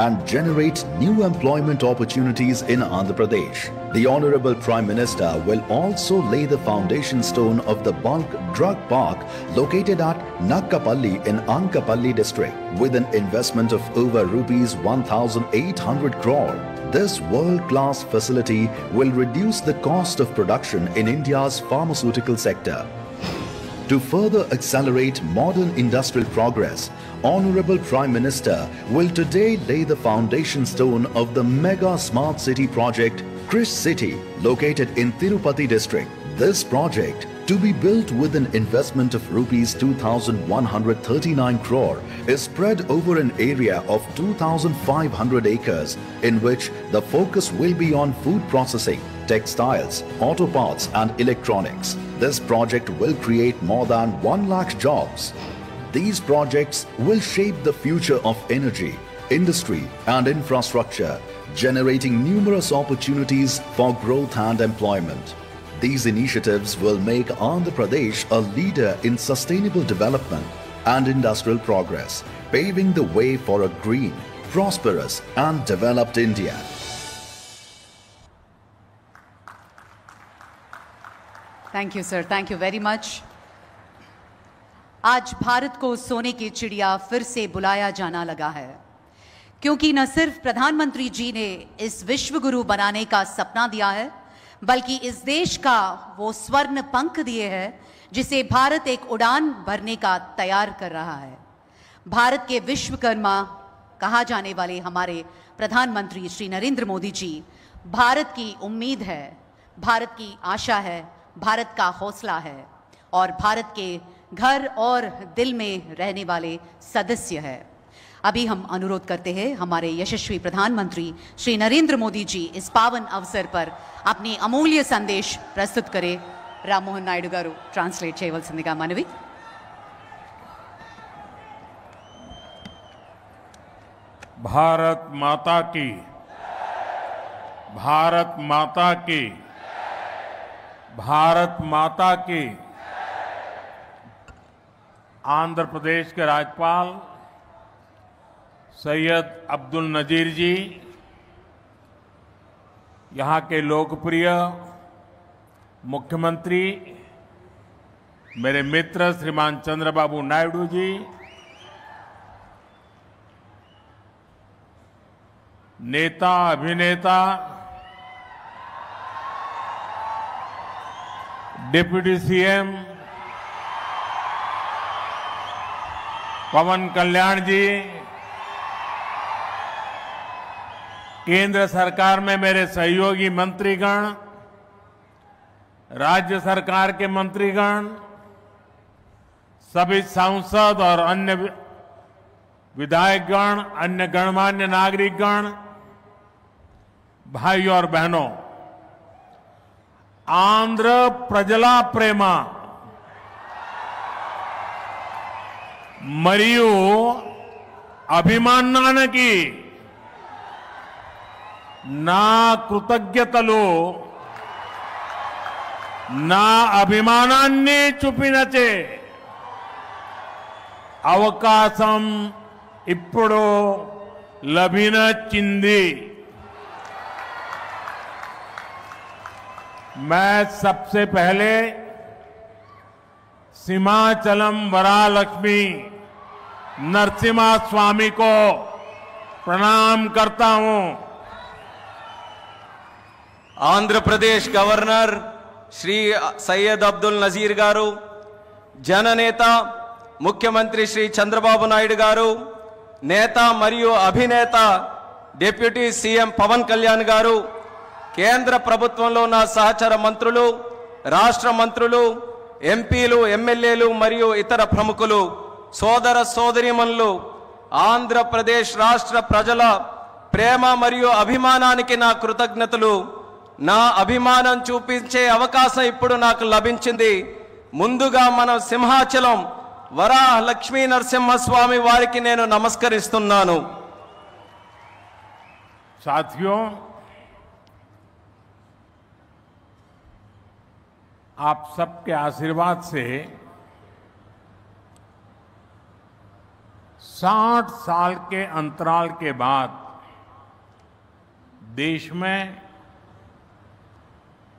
and generate new employment opportunities in Andhra Pradesh. The Honorable Prime Minister will also lay the foundation stone of the bulk drug park located at Nakkapalli in Ankapalli district with an investment of over rupees 1,800 crore. This world-class facility will reduce the cost of production in India's pharmaceutical sector. To further accelerate modern industrial progress, Honorable Prime Minister will today lay the foundation stone of the mega smart city project Krish City located in Tirupati district. This project, to be built with an investment of rupees 2,139 crore, is spread over an area of 2,500 acres in which the focus will be on food processing, textiles, auto parts and electronics. This project will create more than 1 lakh jobs. These projects will shape the future of energy, industry and infrastructure, generating numerous opportunities for growth and employment. These initiatives will make Andhra Pradesh a leader in sustainable development and industrial progress, paving the way for a green, prosperous and developed India.
Thank you, sir. Thank you very much. आज भारत को सोने की चिड़िया फिर से बुलाया जाना लगा है. क्योंकि न सिर्फ प्रधानमंत्री जी ने इस विश्व गुरु बनाने का सपना दिया है, बल्कि इस देश का वो स्वर्ण पंख दिए हैं जिसे भारत एक उड़ान भरने का तैयार कर रहा है। भारत के विश्वकर्मा कहा जाने वाले हमारे प्रधानमंत्री श्री नरेंद्र मोदी जी भारत की उम्मीद है, भारत की आशा है, भारत का हौसला है और भारत के घर और दिल में रहने वाले सदस्य है। अभी हम अनुरोध करते हैं हमारे यशस्वी प्रधानमंत्री श्री नरेंद्र मोदी जी इस पावन अवसर पर अपनी अमूल्य संदेश प्रस्तुत करें। राम मोहन नायडू गारू ट्रांसलेट చేయవలసిందిగా మనవి।
भारत माता की, भारत माता की, भारत माता की। आंध्र प्रदेश के राज्यपाल सैयद अब्दुल नजीर जी, यहाँ के लोकप्रिय मुख्यमंत्री मेरे मित्र श्रीमान चंद्रबाबू नायडू जी, नेता अभिनेता डिप्टी सीएम पवन कल्याण जी, केंद्र सरकार में मेरे सहयोगी मंत्रीगण, राज्य सरकार के मंत्रीगण, सभी सांसद और अन्य विधायकगण, अन्य गणमान्य नागरिकगण, भाई और बहनों, आंध्र प्रजला प्रेमा मरियु अभिमानानकी ना कृतज्ञतलु నా అభిమానాన్ని చూపినచే అవకాశం ఇప్పుడు లభించింది। मैं सबसे पहले सीमाचलम वरालक्ष्मी नरसिम्हा स्वामी को प्रणाम करता हूं।
आंध्र प्रदेश गवर्नर श्री सैयद अब्दुल नजीर गारू, जननेता मुख्यमंत्री श्री चंद्रबाबु नायडू गारू, नेता मरियु अभिनेता डिप्यूटी सीएम पवन कल्याण गारू, కేంద్ర ప్రభుత్వంలో నా సహచర మంత్రులు, రాష్ట్ర మంత్రులు, ఎంపీలు, ఎమ్మెల్యేలు మరియు ఇతర ప్రముఖులు, సోదర సోదరీమణులు, ఆంధ్రప్రదేశ్ రాష్ట్ర ప్రజల ప్రేమ మరియు అభిమానానికి నా కృతజ్ఞతలు। నా అభిమానం చూపించే అవకాశం ఇప్పుడు నాకు లభించింది। ముందుగా మనం సింహాచలం వరాహ లక్ష్మీ నరసింహస్వామి వారికి నేను నమస్కరిస్తున్నాను।
साथियों, आप सबके आशीर्वाद से 60 साल के अंतराल के बाद देश में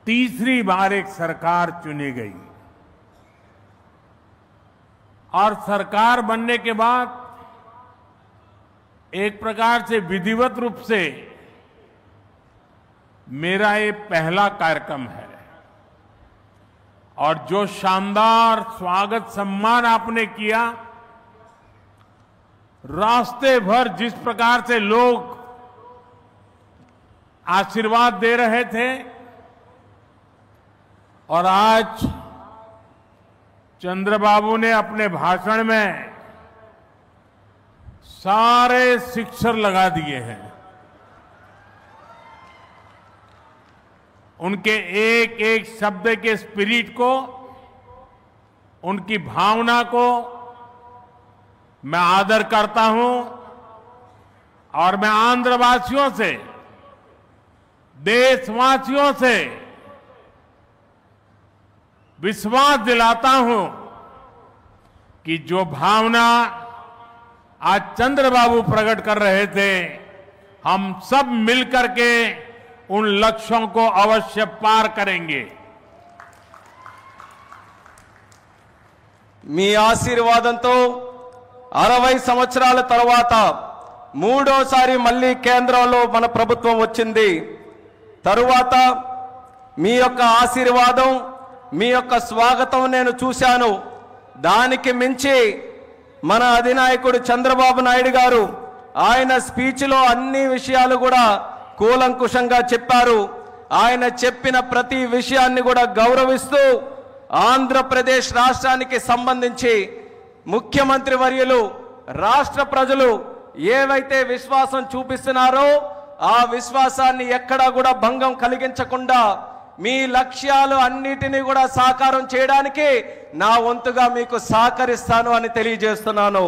तीसरी बार एक सरकार चुनी गई और सरकार बनने के बाद एक प्रकार से विधिवत रूप से मेरा ये पहला कार्यक्रम है और जो शानदार स्वागत सम्मान आपने किया, रास्ते भर जिस प्रकार से लोग आशीर्वाद दे रहे थे और आज चंद्रबाबू ने अपने भाषण में सारे शिक्षर लगा दिए हैं। उनके एक एक शब्द के स्पिरिट को, उनकी भावना को मैं आदर करता हूं और मैं आंध्रवासियों से, देशवासियों से विश्वास दिलाता हूं कि जो भावना आज चंद्रबाबू प्रकट कर रहे थे, हम सब मिलकर के उन लक्ष्यों को अवश्य पार करेंगे।
మీ ఆశీర్వాదంతో 60 సంవత్సరాల తర్వాత మూడోసారి మళ్ళీ కేంద్రంలో మన ప్రభుత్వం వచ్చింది. తరువాత మీ యొక్క ఆశీర్వాదం, మీ యొక్క స్వాగతం నేను చూశాను. దానికి మించి మన అధినాయకుడు చంద్రబాబు నాయుడు గారు ఆయన స్పీచ్లో అన్ని విషయాలు కూడా కూలంకుషంగా చెప్పారు. ఆయన చెప్పిన ప్రతి విషయాన్ని కూడా గౌరవిస్తూ ఆంధ్రప్రదేశ్ రాష్ట్రానికి సంబంధించి ముఖ్యమంత్రి వర్యులు రాష్ట్ర ప్రజలు ఏవైతే విశ్వాసం చూపిస్తున్నారో ఆ విశ్వాసాన్ని ఎక్కడా కూడా భంగం కలిగించకుండా మీ లక్ష్యాలు అన్నిటినీ కూడా సాకారం చేయడానికి నా వంతుగా మీకు సహకరిస్తాను అని తెలియజేస్తున్నాను.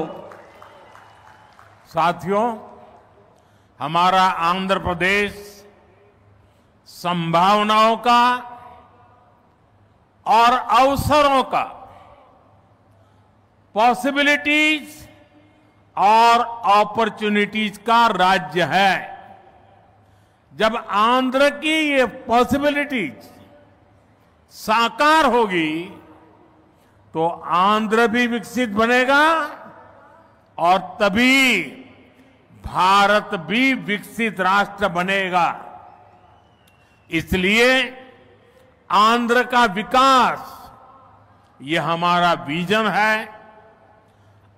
साथियों, हमारा आंध्र प्रदेश संभावनाओं का और अवसरों का, पॉसिबिलिटीज और अपॉर्चुनिटीज का राज्य है. जब आंध्र की ये पॉसिबिलिटीज साकार होगी तो आंध्र भी विकसित बनेगा और तभी भारत भी विकसित राष्ट्र बनेगा. इसलिए आंध्र का विकास ये हमारा विजन है.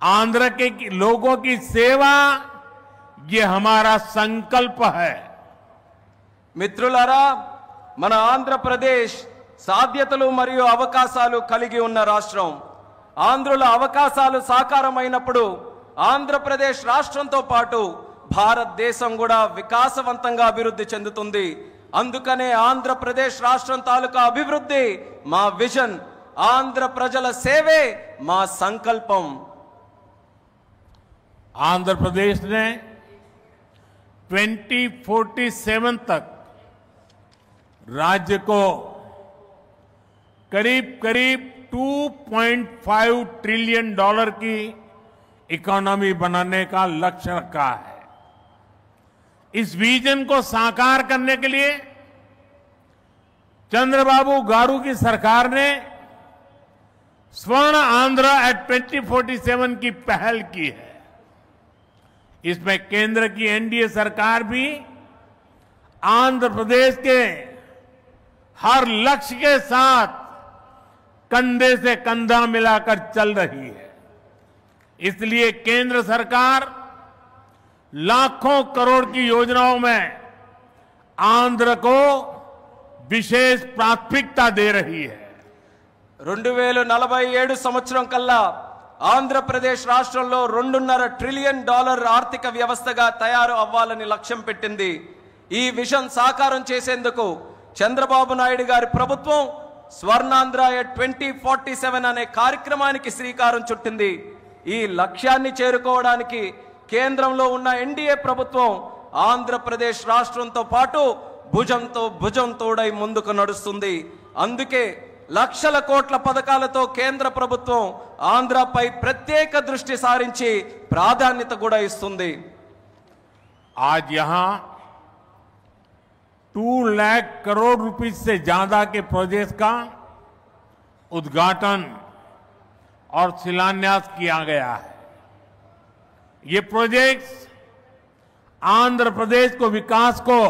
आंध्र के लोगों की सेवा ये हमारा संकल्प है.
మిత్రులారా, మన ఆంధ్రప్రదేశ్ సాధ్యతలు మరియు అవకాశాలు కలిగి ఉన్న రాష్ట్రం. ఆంధ్రుల అవకాశాలు సాకారమైనప్పుడు ఆంధ్రప్రదేశ్ రాష్ట్రంతో పాటు భారతదేశం కూడా వికాసవంతంగా అభివృద్ధి చెందుతుంది. అందుకనే ఆంధ్రప్రదేశ్ రాష్ట్రం తాలూకా అభివృద్ధి మా విజన్, ఆంధ్ర ప్రజల సేవే మా సంకల్పం.
आंध्र प्रदेश ने 2047 तक राज्य को करीब करीब $2.5 ट्रिलियन की इकोनॉमी बनाने का लक्ष्य रखा है. इस विजन को साकार करने के लिए चंद्रबाबू गारू की सरकार ने स्वर्ण आंध्र एट 2047 की पहल की है. इसमें केंद्र की एनडीए सरकार भी आंध्र प्रदेश के हर लक्ष्य के साथ कंधे से कंधा मिलाकर चल रही है. इसलिए केंद्र सरकार लाखों करोड़ की योजनाओं में आंध्र को विशेष प्राथमिकता दे रही है.
2047 సంవత్సరం కల్లా ఆంధ్రప్రదేశ్ రాష్ట్రంలో $2.5 ట్రిలియన్ ఆర్థిక వ్యవస్థగా తయారు అవ్వాలని లక్ష్యం పెట్టింది. ఈ విజన్ సాకారం చేసేందుకు చంద్రబాబు నాయుడు గారి ప్రభుత్వం స్వర్ణాంధ్ర 2047 అనే కార్యక్రమానికి శ్రీకారం చుట్టింది. ఈ లక్ష్యాన్ని చేరుకోవడానికి కేంద్రంలో ఉన్న ఎన్డీఏ ప్రభుత్వం ఆంధ్రప్రదేశ్ రాష్ట్రంతో పాటు భుజంతో భుజం తోడై ముందుకు నడుస్తుంది. అందుకే లక్షల కోట్ల పథకాలతో కేంద్ర ప్రభుత్వం ఆంధ్రపై ప్రత్యేక దృష్టి సారించి ప్రాధాన్యత కూడా ఇస్తుంది.
आज यहां 2 लाख करोड़ रुपए से ज्यादा के प्रोजेक्ट का उद्घाटन और शिलान्यास किया गया है. ये प्रोजेक्ट्स आंध्र प्रदेश को विकास को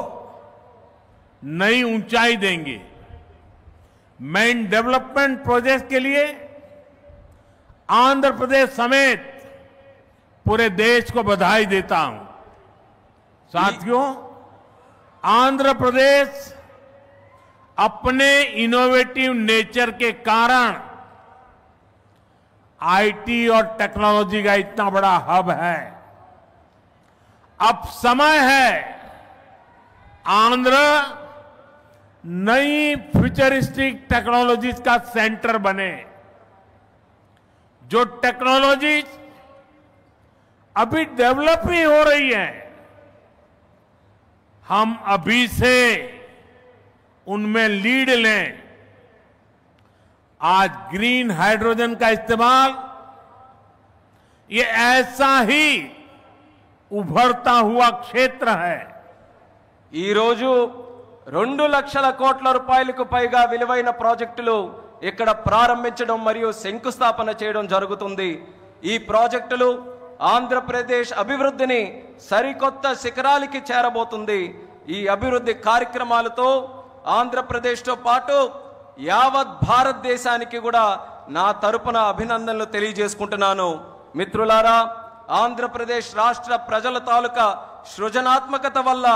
नई ऊंचाई देंगे. मैं इन डेवलपमेंट प्रोजेक्ट के लिए आंध्र प्रदेश समेत पूरे देश को बधाई देता हूं. साथियों, आंध्र प्रदेश अपने इनोवेटिव नेचर के कारण आईटी और टेक्नोलॉजी का इतना बड़ा हब है. अब समय है आंध्र नई फ्यूचरिस्टिक टेक्नोलॉजीज का सेंटर बने. जो टेक्नोलॉजीज अभी डेवलप ही हो रही है, हम अभी से उनमें लीड लें. आज ग्रीन हाइड्रोजन का इस्तेमाल ये ऐसा ही उभरता हुआ क्षेत्र है.
ఈ రోజు 2 లక్షల కోట్ల రూపాయలకు పైగా విలువైన ప్రాజెక్టులు ఇక్కడ ప్రారంభించడం మరియు శంకుస్థాపన చేయడం జరుగుతుంది. ఈ ప్రాజెక్టులు ఆంధ్రప్రదేశ్ అభివృద్ధిని సరికొత్త శిఖరాలకి చేరబోతుంది. ఈ అభివృద్ధి కార్యక్రమాలతో ఆంధ్రప్రదేశ్తో పాటు యావత్ భారతదేశానికి కూడా నా తరపున అభినందనలు తెలియజేసుకుంటున్నాను. మిత్రులారా, ఆంధ్రప్రదేశ్ రాష్ట్ర ప్రజల తాలూకా సృజనాత్మకత వల్ల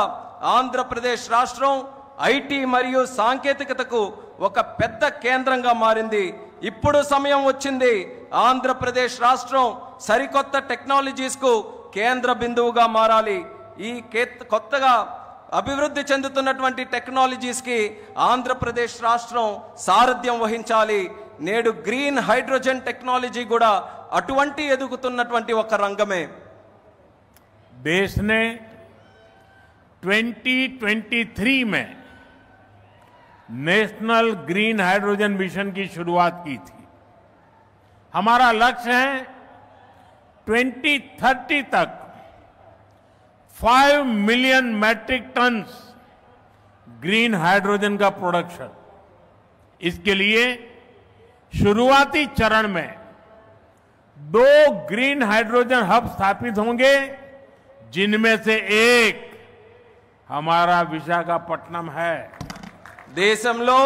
ఆంధ్రప్రదేశ్ రాష్ట్రం ఐటీ మరియు సాంకేతికతకు ఒక పెద్ద కేంద్రంగా మారింది. ఇప్పుడు సమయం వచ్చింది ఆంధ్రప్రదేశ్ రాష్ట్రం సరికొత్త టెక్నాలజీస్కు కేంద్ర బిందువుగా మారాలి. ఈ కొత్తగా అభివృద్ధి చెందుతున్నటువంటి టెక్నాలజీస్కి ఆంధ్రప్రదేశ్ రాష్ట్రం సారథ్యం వహించాలి. నేడు గ్రీన్ హైడ్రోజన్ టెక్నాలజీ కూడా అటువంటి ఎదుగుతున్నటువంటి ఒక రంగమే.
देश ने 2023 में नेशनल ग्रीन हाइड्रोजन मिशन की शुरुआत की थी. हमारा लक्ष्य है 2030 तक 5 million metric tons green hydrogen का प्रोडक्शन. इसके लिए शुरुआती चरण में 2 ग्रीन हाइड्रोजन हब स्थापित होंगे, जिनमें से एक हमारा विशाखापट्टनम है.
దేశంలో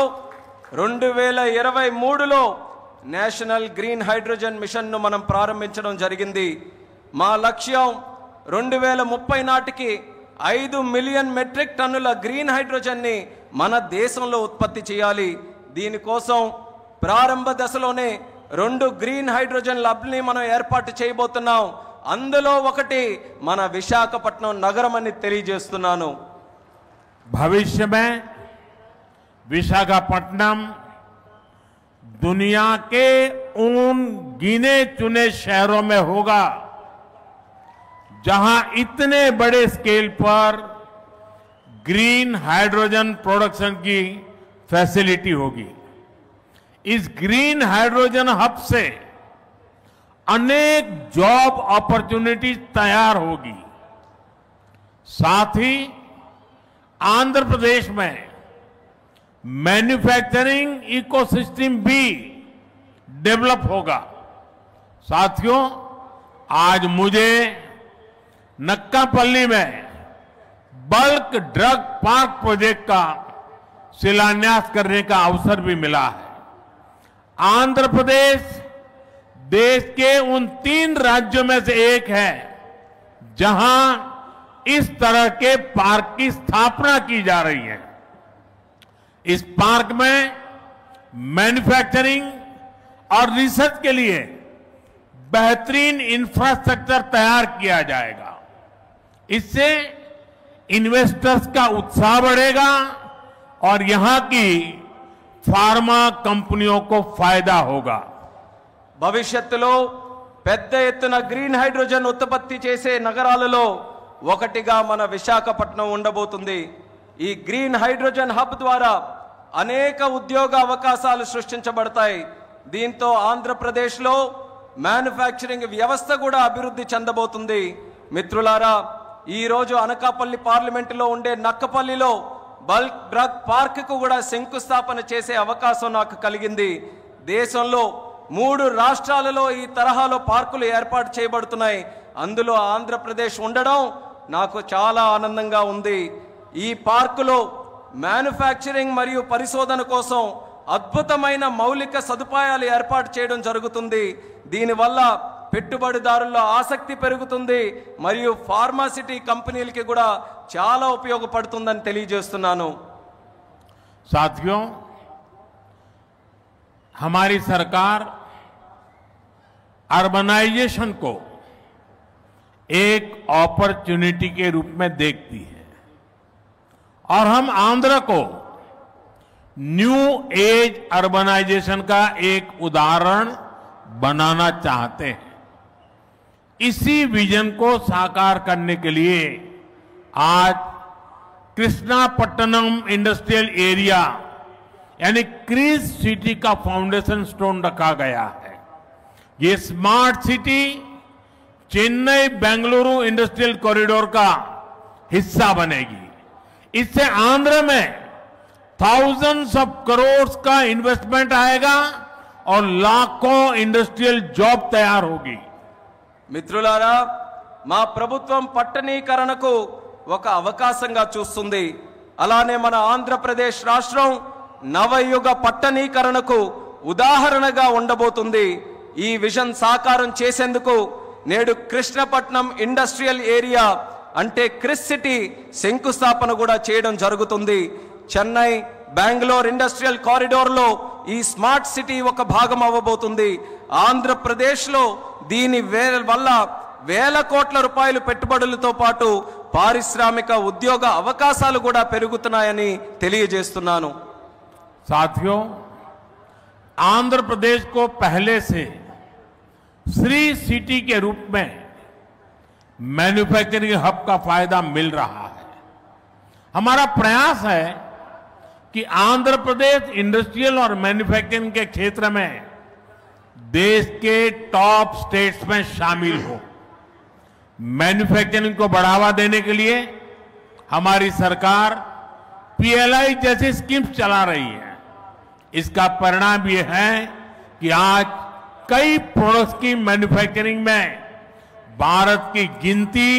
2023లో నేషనల్ గ్రీన్ హైడ్రోజన్ మిషన్ను మనం ప్రారంభించడం జరిగింది. మా లక్ష్యం 2030 నాటికి 5 మిలియన్ మెట్రిక్ టన్నుల గ్రీన్ హైడ్రోజన్ని మన దేశంలో ఉత్పత్తి చేయాలి. దీనికోసం ప్రారంభ దశలోనే 2 గ్రీన్ హైడ్రోజన్ ల్యాబ్ని మనం ఏర్పాటు చేయబోతున్నాం. అందులో ఒకటి మన విశాఖపట్నం నగరం అని తెలియజేస్తున్నాను.
भविष्य में विशाखापट्टनम दुनिया के उन गिने चुने शहरों में होगा जहां इतने बड़े स्केल पर ग्रीन हाइड्रोजन प्रोडक्शन की फैसिलिटी होगी. इस ग्रीन हाइड्रोजन हब से अनेक जॉब अपॉर्चुनिटीज तैयार होगी. साथ ही आंध्र प्रदेश में मैन्युफैक्चरिंग इकोसिस्टम भी डेवलप होगा. साथियों, आज मुझे नक्कापल्ली में बल्क ड्रग पार्क प्रोजेक्ट का शिलान्यास करने का अवसर भी मिला है. आंध्र प्रदेश देश के उन 3 राज्यों में से एक है जहां इस तरह के पार्क की स्थापना की जा रही है. इस पार्क में मैन्युफैक्चरिंग और रिसर्च के लिए बेहतरीन इंफ्रास्ट्रक्चर तैयार किया जाएगा. इससे इन्वेस्टर्स का उत्साह बढ़ेगा और यहां की फार्मा कंपनियों को फायदा होगा.
భవిష్యత్తులో పెద్ద ఎత్తున గ్రీన్ హైడ్రోజన్ ఉత్పత్తి చేసే నగరాలలో ఒకటిగా మన విశాఖపట్నం ఉండబోతుంది. ఈ గ్రీన్ హైడ్రోజన్ హబ్ ద్వారా అనేక ఉద్యోగ అవకాశాలు సృష్టించబడతాయి. దీంతో ఆంధ్రప్రదేశ్లో మ్యానుఫ్యాక్చరింగ్ వ్యవస్థ కూడా అభివృద్ధి చెందబోతుంది. మిత్రులారా, ఈ రోజు అనకాపల్లి పార్లమెంటులో ఉండే నక్కపల్లిలో బల్క్ డ్రగ్ పార్క్కు కూడా శంకుస్థాపన చేసే అవకాశం నాకు కలిగింది. దేశంలో 3 రాష్ట్రాలలో ఈ తరహాలో పార్కులు ఏర్పాటు చేయబడుతున్నాయి. అందులో ఆంధ్రప్రదేశ్ ఉండడం నాకు చాలా ఆనందంగా ఉంది. ఈ పార్కులో మ్యానుఫ్యాక్చరింగ్ మరియు పరిశోధన కోసం అద్భుతమైన మౌలిక సదుపాయాలు ఏర్పాటు చేయడం జరుగుతుంది. దీనివల్ల పెట్టుబడిదారుల్లో ఆసక్తి పెరుగుతుంది మరియు ఫార్మాసిటీ కంపెనీలకి కూడా చాలా ఉపయోగపడుతుందని తెలియజేస్తున్నాను.
साथियों, हमारी सरकार अर्बनाइजेशन को एक अपॉर्चुनिटी के रूप में देखती है और हम आंध्र को न्यू एज अर्बनाइजेशन का एक उदाहरण बनाना चाहते हैं. इसी विजन को साकार करने के लिए आज कृष्णापट्टनम इंडस्ट्रियल एरिया यानी क्रीज सिटी का फाउंडेशन स्टोन रखा गया है. ये smart city Chennai Bengaluru industrial corridor का हिस्सा बनेगी. इससे आंध्र में thousands ऑफ करोड़ का इन्वेस्टमेंट आएगा और लाखों इंडस्ट्रियल जॉब तैयार होगी.
మిత్రులారా, మా ప్రభుత్వం పట్టణీకరణకు ఒక అవకాశంగా చూస్తుంది. అలానే మన ఆంధ్రప్రదేశ్ రాష్ట్రం నవయుగ పట్టణీకరణకు ఉదాహరణగా ఉండబోతుంది. ఈ విజన్ సాకారం చేసేందుకు నేడు కృష్ణపట్నం ఇండస్ట్రియల్ ఏరియా అంటే క్రిస్ సిటీ శంకుస్థాపన కూడా చేయడం జరుగుతుంది. చెన్నై బెంగళూరు ఇండస్ట్రియల్ కారిడార్లో ఈ స్మార్ట్ సిటీ ఒక భాగం అవ్వబోతుంది. ఆంధ్రప్రదేశ్లో దీని వల్ల వేల కోట్ల రూపాయలు పెట్టుబడులతో పాటు పారిశ్రామిక ఉద్యోగ అవకాశాలు కూడా పెరుగుతున్నాయని తెలియజేస్తున్నాను.
साथियों, आंध्र प्रदेश को पहले से श्री सिटी के रूप में मैन्युफैक्चरिंग हब का फायदा मिल रहा है. हमारा प्रयास है कि आंध्र प्रदेश इंडस्ट्रियल और मैन्युफैक्चरिंग के क्षेत्र में देश के टॉप स्टेट्स में शामिल हो. मैन्युफैक्चरिंग को बढ़ावा देने के लिए हमारी सरकार पीएलआई जैसी स्कीम्स चला रही है. इसका परिणाम ये है कि आज कई प्रोडक्ट्स की मैन्युफैक्चरिंग में भारत की गिनती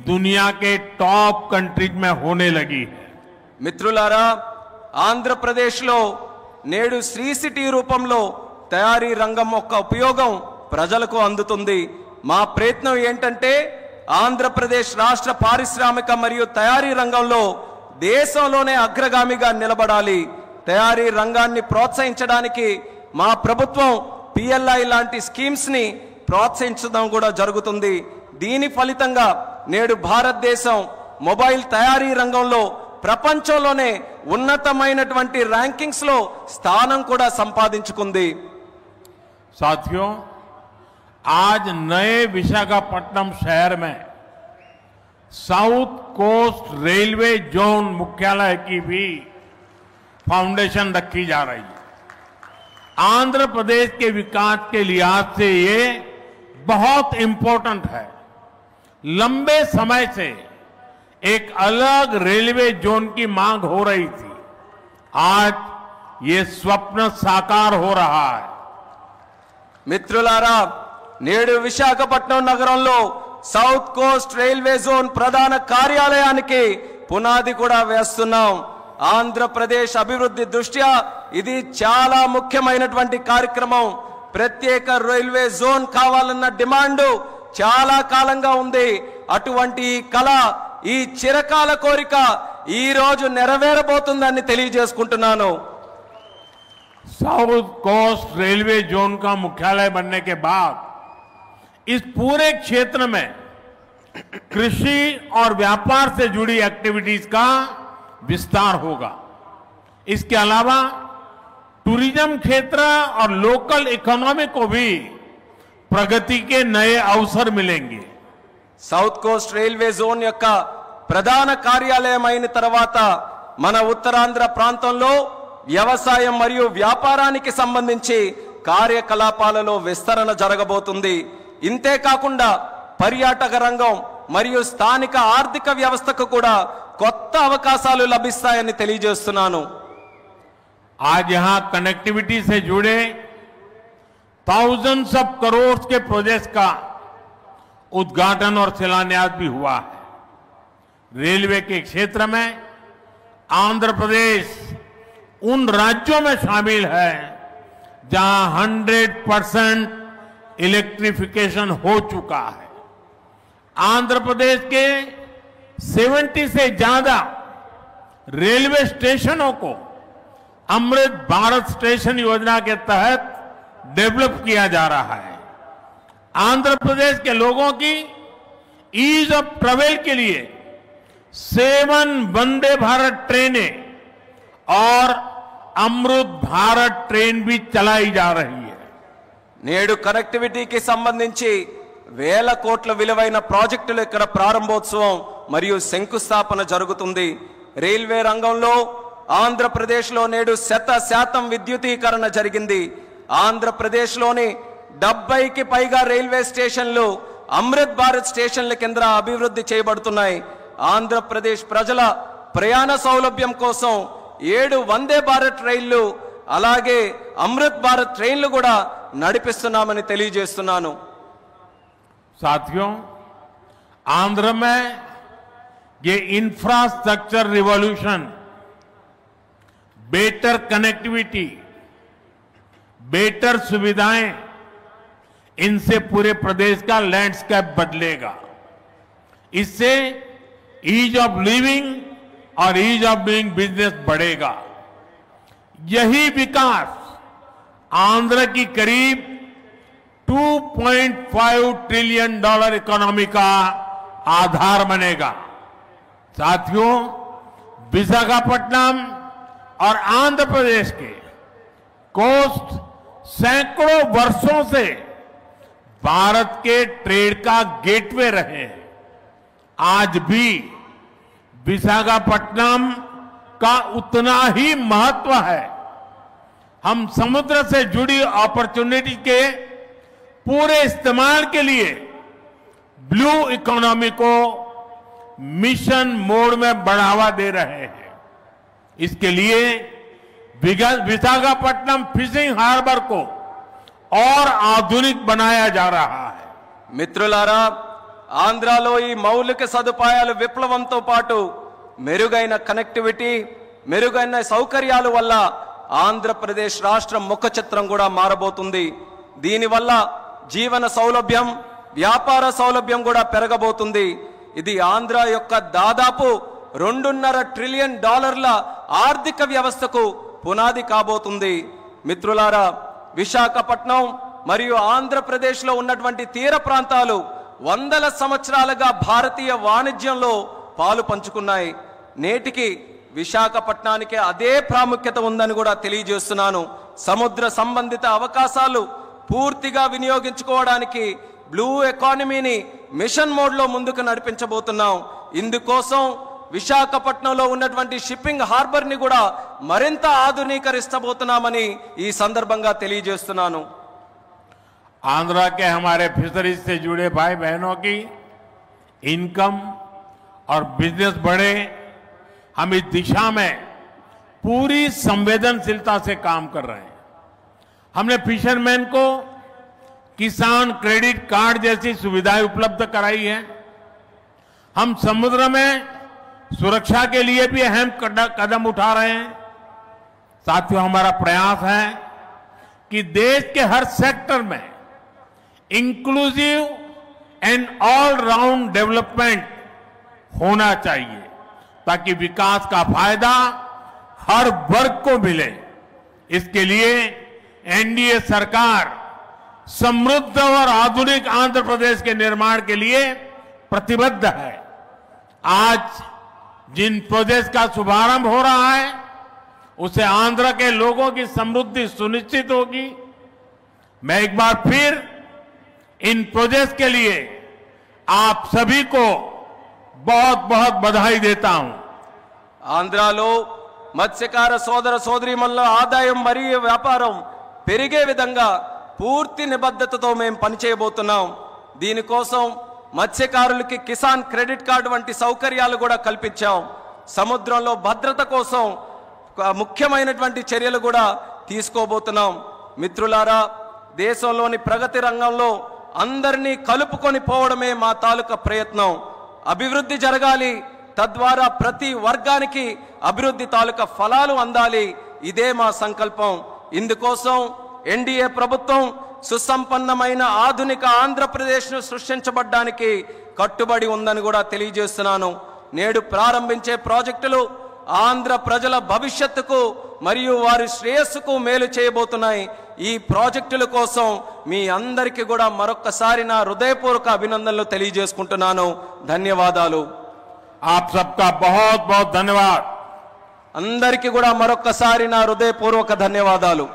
दुनिया के टॉप कंट्रीज में होने लगी है.
మిత్రులారా, ఆంధ్రప్రదేశ్లో నేడు శ్రీ సిటీ రూపంలో తయారీ రంగం యొక్క ఉపయోగం ప్రజలకు అందుతుంది. మా ప్రయత్నం ఏంటంటే ఆంధ్రప్రదేశ్ రాష్ట్ర పారిశ్రామిక మరియు తయారీ రంగంలో దేశంలోనే అగ్రగామిగా నిలబడాలి. తయారీ రంగాన్ని ప్రోత్సహించడానికి మా ప్రభుత్వం పిఎల్ఐ లాంటి స్కీమ్స్ ని ప్రోత్సహించడం కూడా జరుగుతుంది. దీని ఫలితంగా నేడు భారతదేశం మొబైల్ తయారీ రంగంలో ప్రపంచంలోనే ఉన్నతమైనటువంటి ర్యాంకింగ్స్ లో స్థానం కూడా సంపాదించుకుంది.
साथियों, आज नए विशाखापट्टनम शहर में साउथ कोस्ट रेलवे जोन मुख्यालय की भी फाउंडेशन रखी जा रही है. आंध्र प्रदेश के विकास के लिहाज से ये बहुत इंपॉर्टेंट है. लंबे समय से एक अलग रेलवे जोन की मांग हो रही थी. आज ये स्वप्न साकार हो रहा है.
మిత్రులారా, నేడు విశాఖపట్నం నగరంలో సౌత్ కోస్ట్ రైల్వే జోన్ ప్రధాన కార్యాలయానికి పునాది కూడా వేస్తున్నాం. ఆంధ్రప్రదేశ్ అభివృద్ధి దృష్ట్యా ఇది చాలా ముఖ్యమైనటువంటి కార్యక్రమం. ప్రత్యేక రైల్వే జోన్ కావాలన్న డిమాండ్ చాలా కాలంగా ఉంది. అటువంటి ఈ కళ, ఈ చిరకాల కోరిక ఈ రోజు నెరవేరబోతుందని తెలియజేసుకుంటున్నాను.
साउथ कोस्ट रेलवे जोन का मुख्यालय बनने के बाद इस पूरे क्षेत्र में कृषि और व्यापार से जुड़ी एक्टिविटीज का विस्तार होगा. इसके अलावा टूरिज्म क्षेत्र और लोकल इकोनॉमी को भी प्रगति के नए अवसर मिलेंगे.
సౌత్ కోస్ట్ రైల్వే జోన్ యొక్క ప్రధాన కార్యాలయం అయిన తర్వాత మన ఉత్తరాంధ్ర ప్రాంతంలో వ్యవసాయం మరియు వ్యాపారానికి సంబంధించి కార్యకలాపాలలో విస్తరణ జరగబోతుంది. ఇంతే కాకుండా పర్యాటక రంగం మరియు స్థానిక ఆర్థిక వ్యవస్థకు కూడా కొత్త అవకాశాలు లభిస్తాయని తెలియజేస్తున్నాను.
आज यहां कनेक्टिविटी से जुड़े thousands ऑफ करोड़ के प्रोजेक्ट्स का उद्घाटन और शिलान्यास भी हुआ है. रेलवे के क्षेत्र में आंध्र प्रदेश उन राज्यों में शामिल है जहां 100% इलेक्ट्रिफिकेशन हो चुका है. आंध्र प्रदेश के 70 से ज्यादा रेलवे स्टेशनों को अमृत भारत स्टेशन योजना के तहत डेवलप किया जा रहा है. आंध्र प्रदेश के लोगों की ईज ऑफ ट्रेवल के लिए 7 वंदे भारत ट्रेनें और अमृत भारत ट्रेन भी चलाई जा रही है.
నేడు కనెక్టివిటీకి సంబంధించి వేల కోట్ల విలువైన ప్రాజెక్టులు ఇక్కడ ప్రారంభోత్సవం మరియు శంకుస్థాపన జరుగుతుంది. రైల్వే రంగంలో ఆంధ్రప్రదేశ్లో నేడు 100% విద్యుతీకరణ జరిగింది. ఆంధ్రప్రదేశ్లోని 70కి పైగా రైల్వే స్టేషన్లు అమృత్ భారత్ స్టేషన్ల కింద అభివృద్ధి చేయబడుతున్నాయి. ఆంధ్రప్రదేశ్ ప్రజల ప్రయాణ సౌలభ్యం కోసం 7 వందే భారత్ రైళ్లు అలాగే అమృత్ భారత్ ట్రైన్లు కూడా నడిపిస్తున్నామని తెలియజేస్తున్నాను.
साथियों, आंध्र में ये infrastructure revolution, better connectivity, better सुविधाएं, इनसे पूरे प्रदेश का लैंडस्केप बदलेगा। इससे ईज ऑफ लिविंग और ईज ऑफ डूइंग बिजनेस बढ़ेगा। यही विकास आंध्र की करीब $2.5 ट्रिलियन इकोनॉमी का आधार बनेगा। साथियों, विशाखापट्टनम और आंध्र प्रदेश के कोस्ट सैकड़ों वर्षों से भारत के ट्रेड का गेटवे रहे हैं। आज भी विशाखापट्टनम का उतना ही महत्व है। हम समुद्र से जुड़ी अपॉर्चुनिटी के पूरे इस्तेमाल के लिए ब्लू इकोनॉमी को मिशन मोड में बढ़ावा दे रहे हैं। इसके लिए विशाखापट्टनम फिशिंग हार्बर को और आधुनिक बनाया जा रहा है।
మిత్రులారా, ఆంధ్రాలో ఈ మౌలిక సదుపాయాల విప్లవంతో పాటు మెరుగైన కనెక్టివిటీ, మెరుగైన సౌకర్యాల వల్ల ఆంధ్రప్రదేశ్ రాష్ట్రం ముఖ చిత్రం కూడా మారబోతుంది. దీనివల్ల జీవన సౌలభ్యం, వ్యాపార సౌలభ్యం కూడా పెరగబోతుంది. ఇది ఆంధ్ర యొక్క దాదాపు $2.5 ట్రిలియన్ ఆర్థిక వ్యవస్థకు పునాది కాబోతుంది. మిత్రులారా, విశాఖపట్నం మరియు ఆంధ్రప్రదేశ్లో ఉన్నటువంటి తీర ప్రాంతాలు వందల సంవత్సరాలుగా భారతీయ వాణిజ్యంలో పాలు పంచుకున్నాయి. నేటికి విశాఖపట్నానికి అదే ప్రాముఖ్యత ఉందని కూడా తెలియజేస్తున్నాను. సముద్ర సంబంధిత అవకాశాలు పూర్తిగా వినియోగించుకోవడానికి బ్లూ ఎకానమీని మిషన్ మోడ్లో ముందుకు నడిపించబోతున్నాం. ఇందుకోసం విశాఖపట్నంలో ఉన్నటువంటి షిప్పింగ్ హార్బర్ని కూడా మరింత ఆధునీకరిస్తబోతున్నామని ఈ సందర్భంగా తెలియజేస్తున్నాను.
आंध्रा के हमारे फिशरीज से जुड़े भाई बहनों की इनकम और बिजनेस बढ़े, हम इस दिशा में पूरी संवेदनशीलता से काम कर रहे हैं। हमने फिशरमैन को किसान क्रेडिट कार्ड जैसी सुविधाएं उपलब्ध कराई है। हम समुद्र में सुरक्षा के लिए भी अहम कदम उठा रहे हैं। साथियों, हमारा प्रयास है कि देश के हर सेक्टर में inclusive and all round development होना चाहिए, ताकि विकास का फायदा हर वर्ग को मिले। इसके लिए एनडीए सरकार समृद्ध और आधुनिक आंध्र प्रदेश के निर्माण के लिए प्रतिबद्ध है। आज जिन प्रोजेक्ट का शुभारंभ हो रहा है, उससे आंध्र के लोगों की समृद्धि सुनिश्चित होगी। मैं एक बार फिर इन प्रोजेक्ट के लिए आप सभी को बहुत बहुत बधाई देता हूं।
ఆంధ్రాలో మత్స్యకార సోదర సోదరీమణుల ఆదాయం మరియు వ్యాపారం పెరిగే విధంగా పూర్తి నిబద్ధతతో మేము పనిచేయబోతున్నాం. దీనికోసం మత్స్యకారులకి కిసాన్ క్రెడిట్ కార్డు వంటి సౌకర్యాలు కూడా కల్పించాం. సముద్రంలో భద్రత కోసం ముఖ్యమైనటువంటి చర్యలు కూడా తీసుకోబోతున్నాం. మిత్రులారా, దేశంలోని ప్రగతి రంగంలో అందరినీ కలుపుకొని పోవడమే మా తాలూకా ప్రయత్నం. అభివృద్ధి జరగాలి, తద్వారా ప్రతి వర్గానికి అభివృద్ధి తాలూకా ఫలాలు అందాలి. ఇదే మా సంకల్పం. ఇందుకోసం ఎన్డీఏ ప్రభుత్వం సుసంపన్నమైన ఆధునిక ఆంధ్రప్రదేశ్ను సృష్టించబడ్డానికి కట్టుబడి ఉందని కూడా తెలియజేస్తున్నాను. నేడు ప్రారంభించే ప్రాజెక్టులు ఆంధ్ర ప్రజల భవిష్యత్తుకు మరియు వారి శ్రేయస్సుకు మేలు చేయబోతున్నాయి. ఈ ప్రాజెక్టుల కోసం మీ అందరికీ కూడా మరొక్కసారి నా హృదయపూర్వక అభినందనలు తెలియజేసుకుంటున్నాను. ధన్యవాదాలు.
आप सबका बहुत बहुत धन्यवाद.
అందరికీ కూడా మరొక్కసారి నా హృదయపూర్వక ధన్యవాదాలు.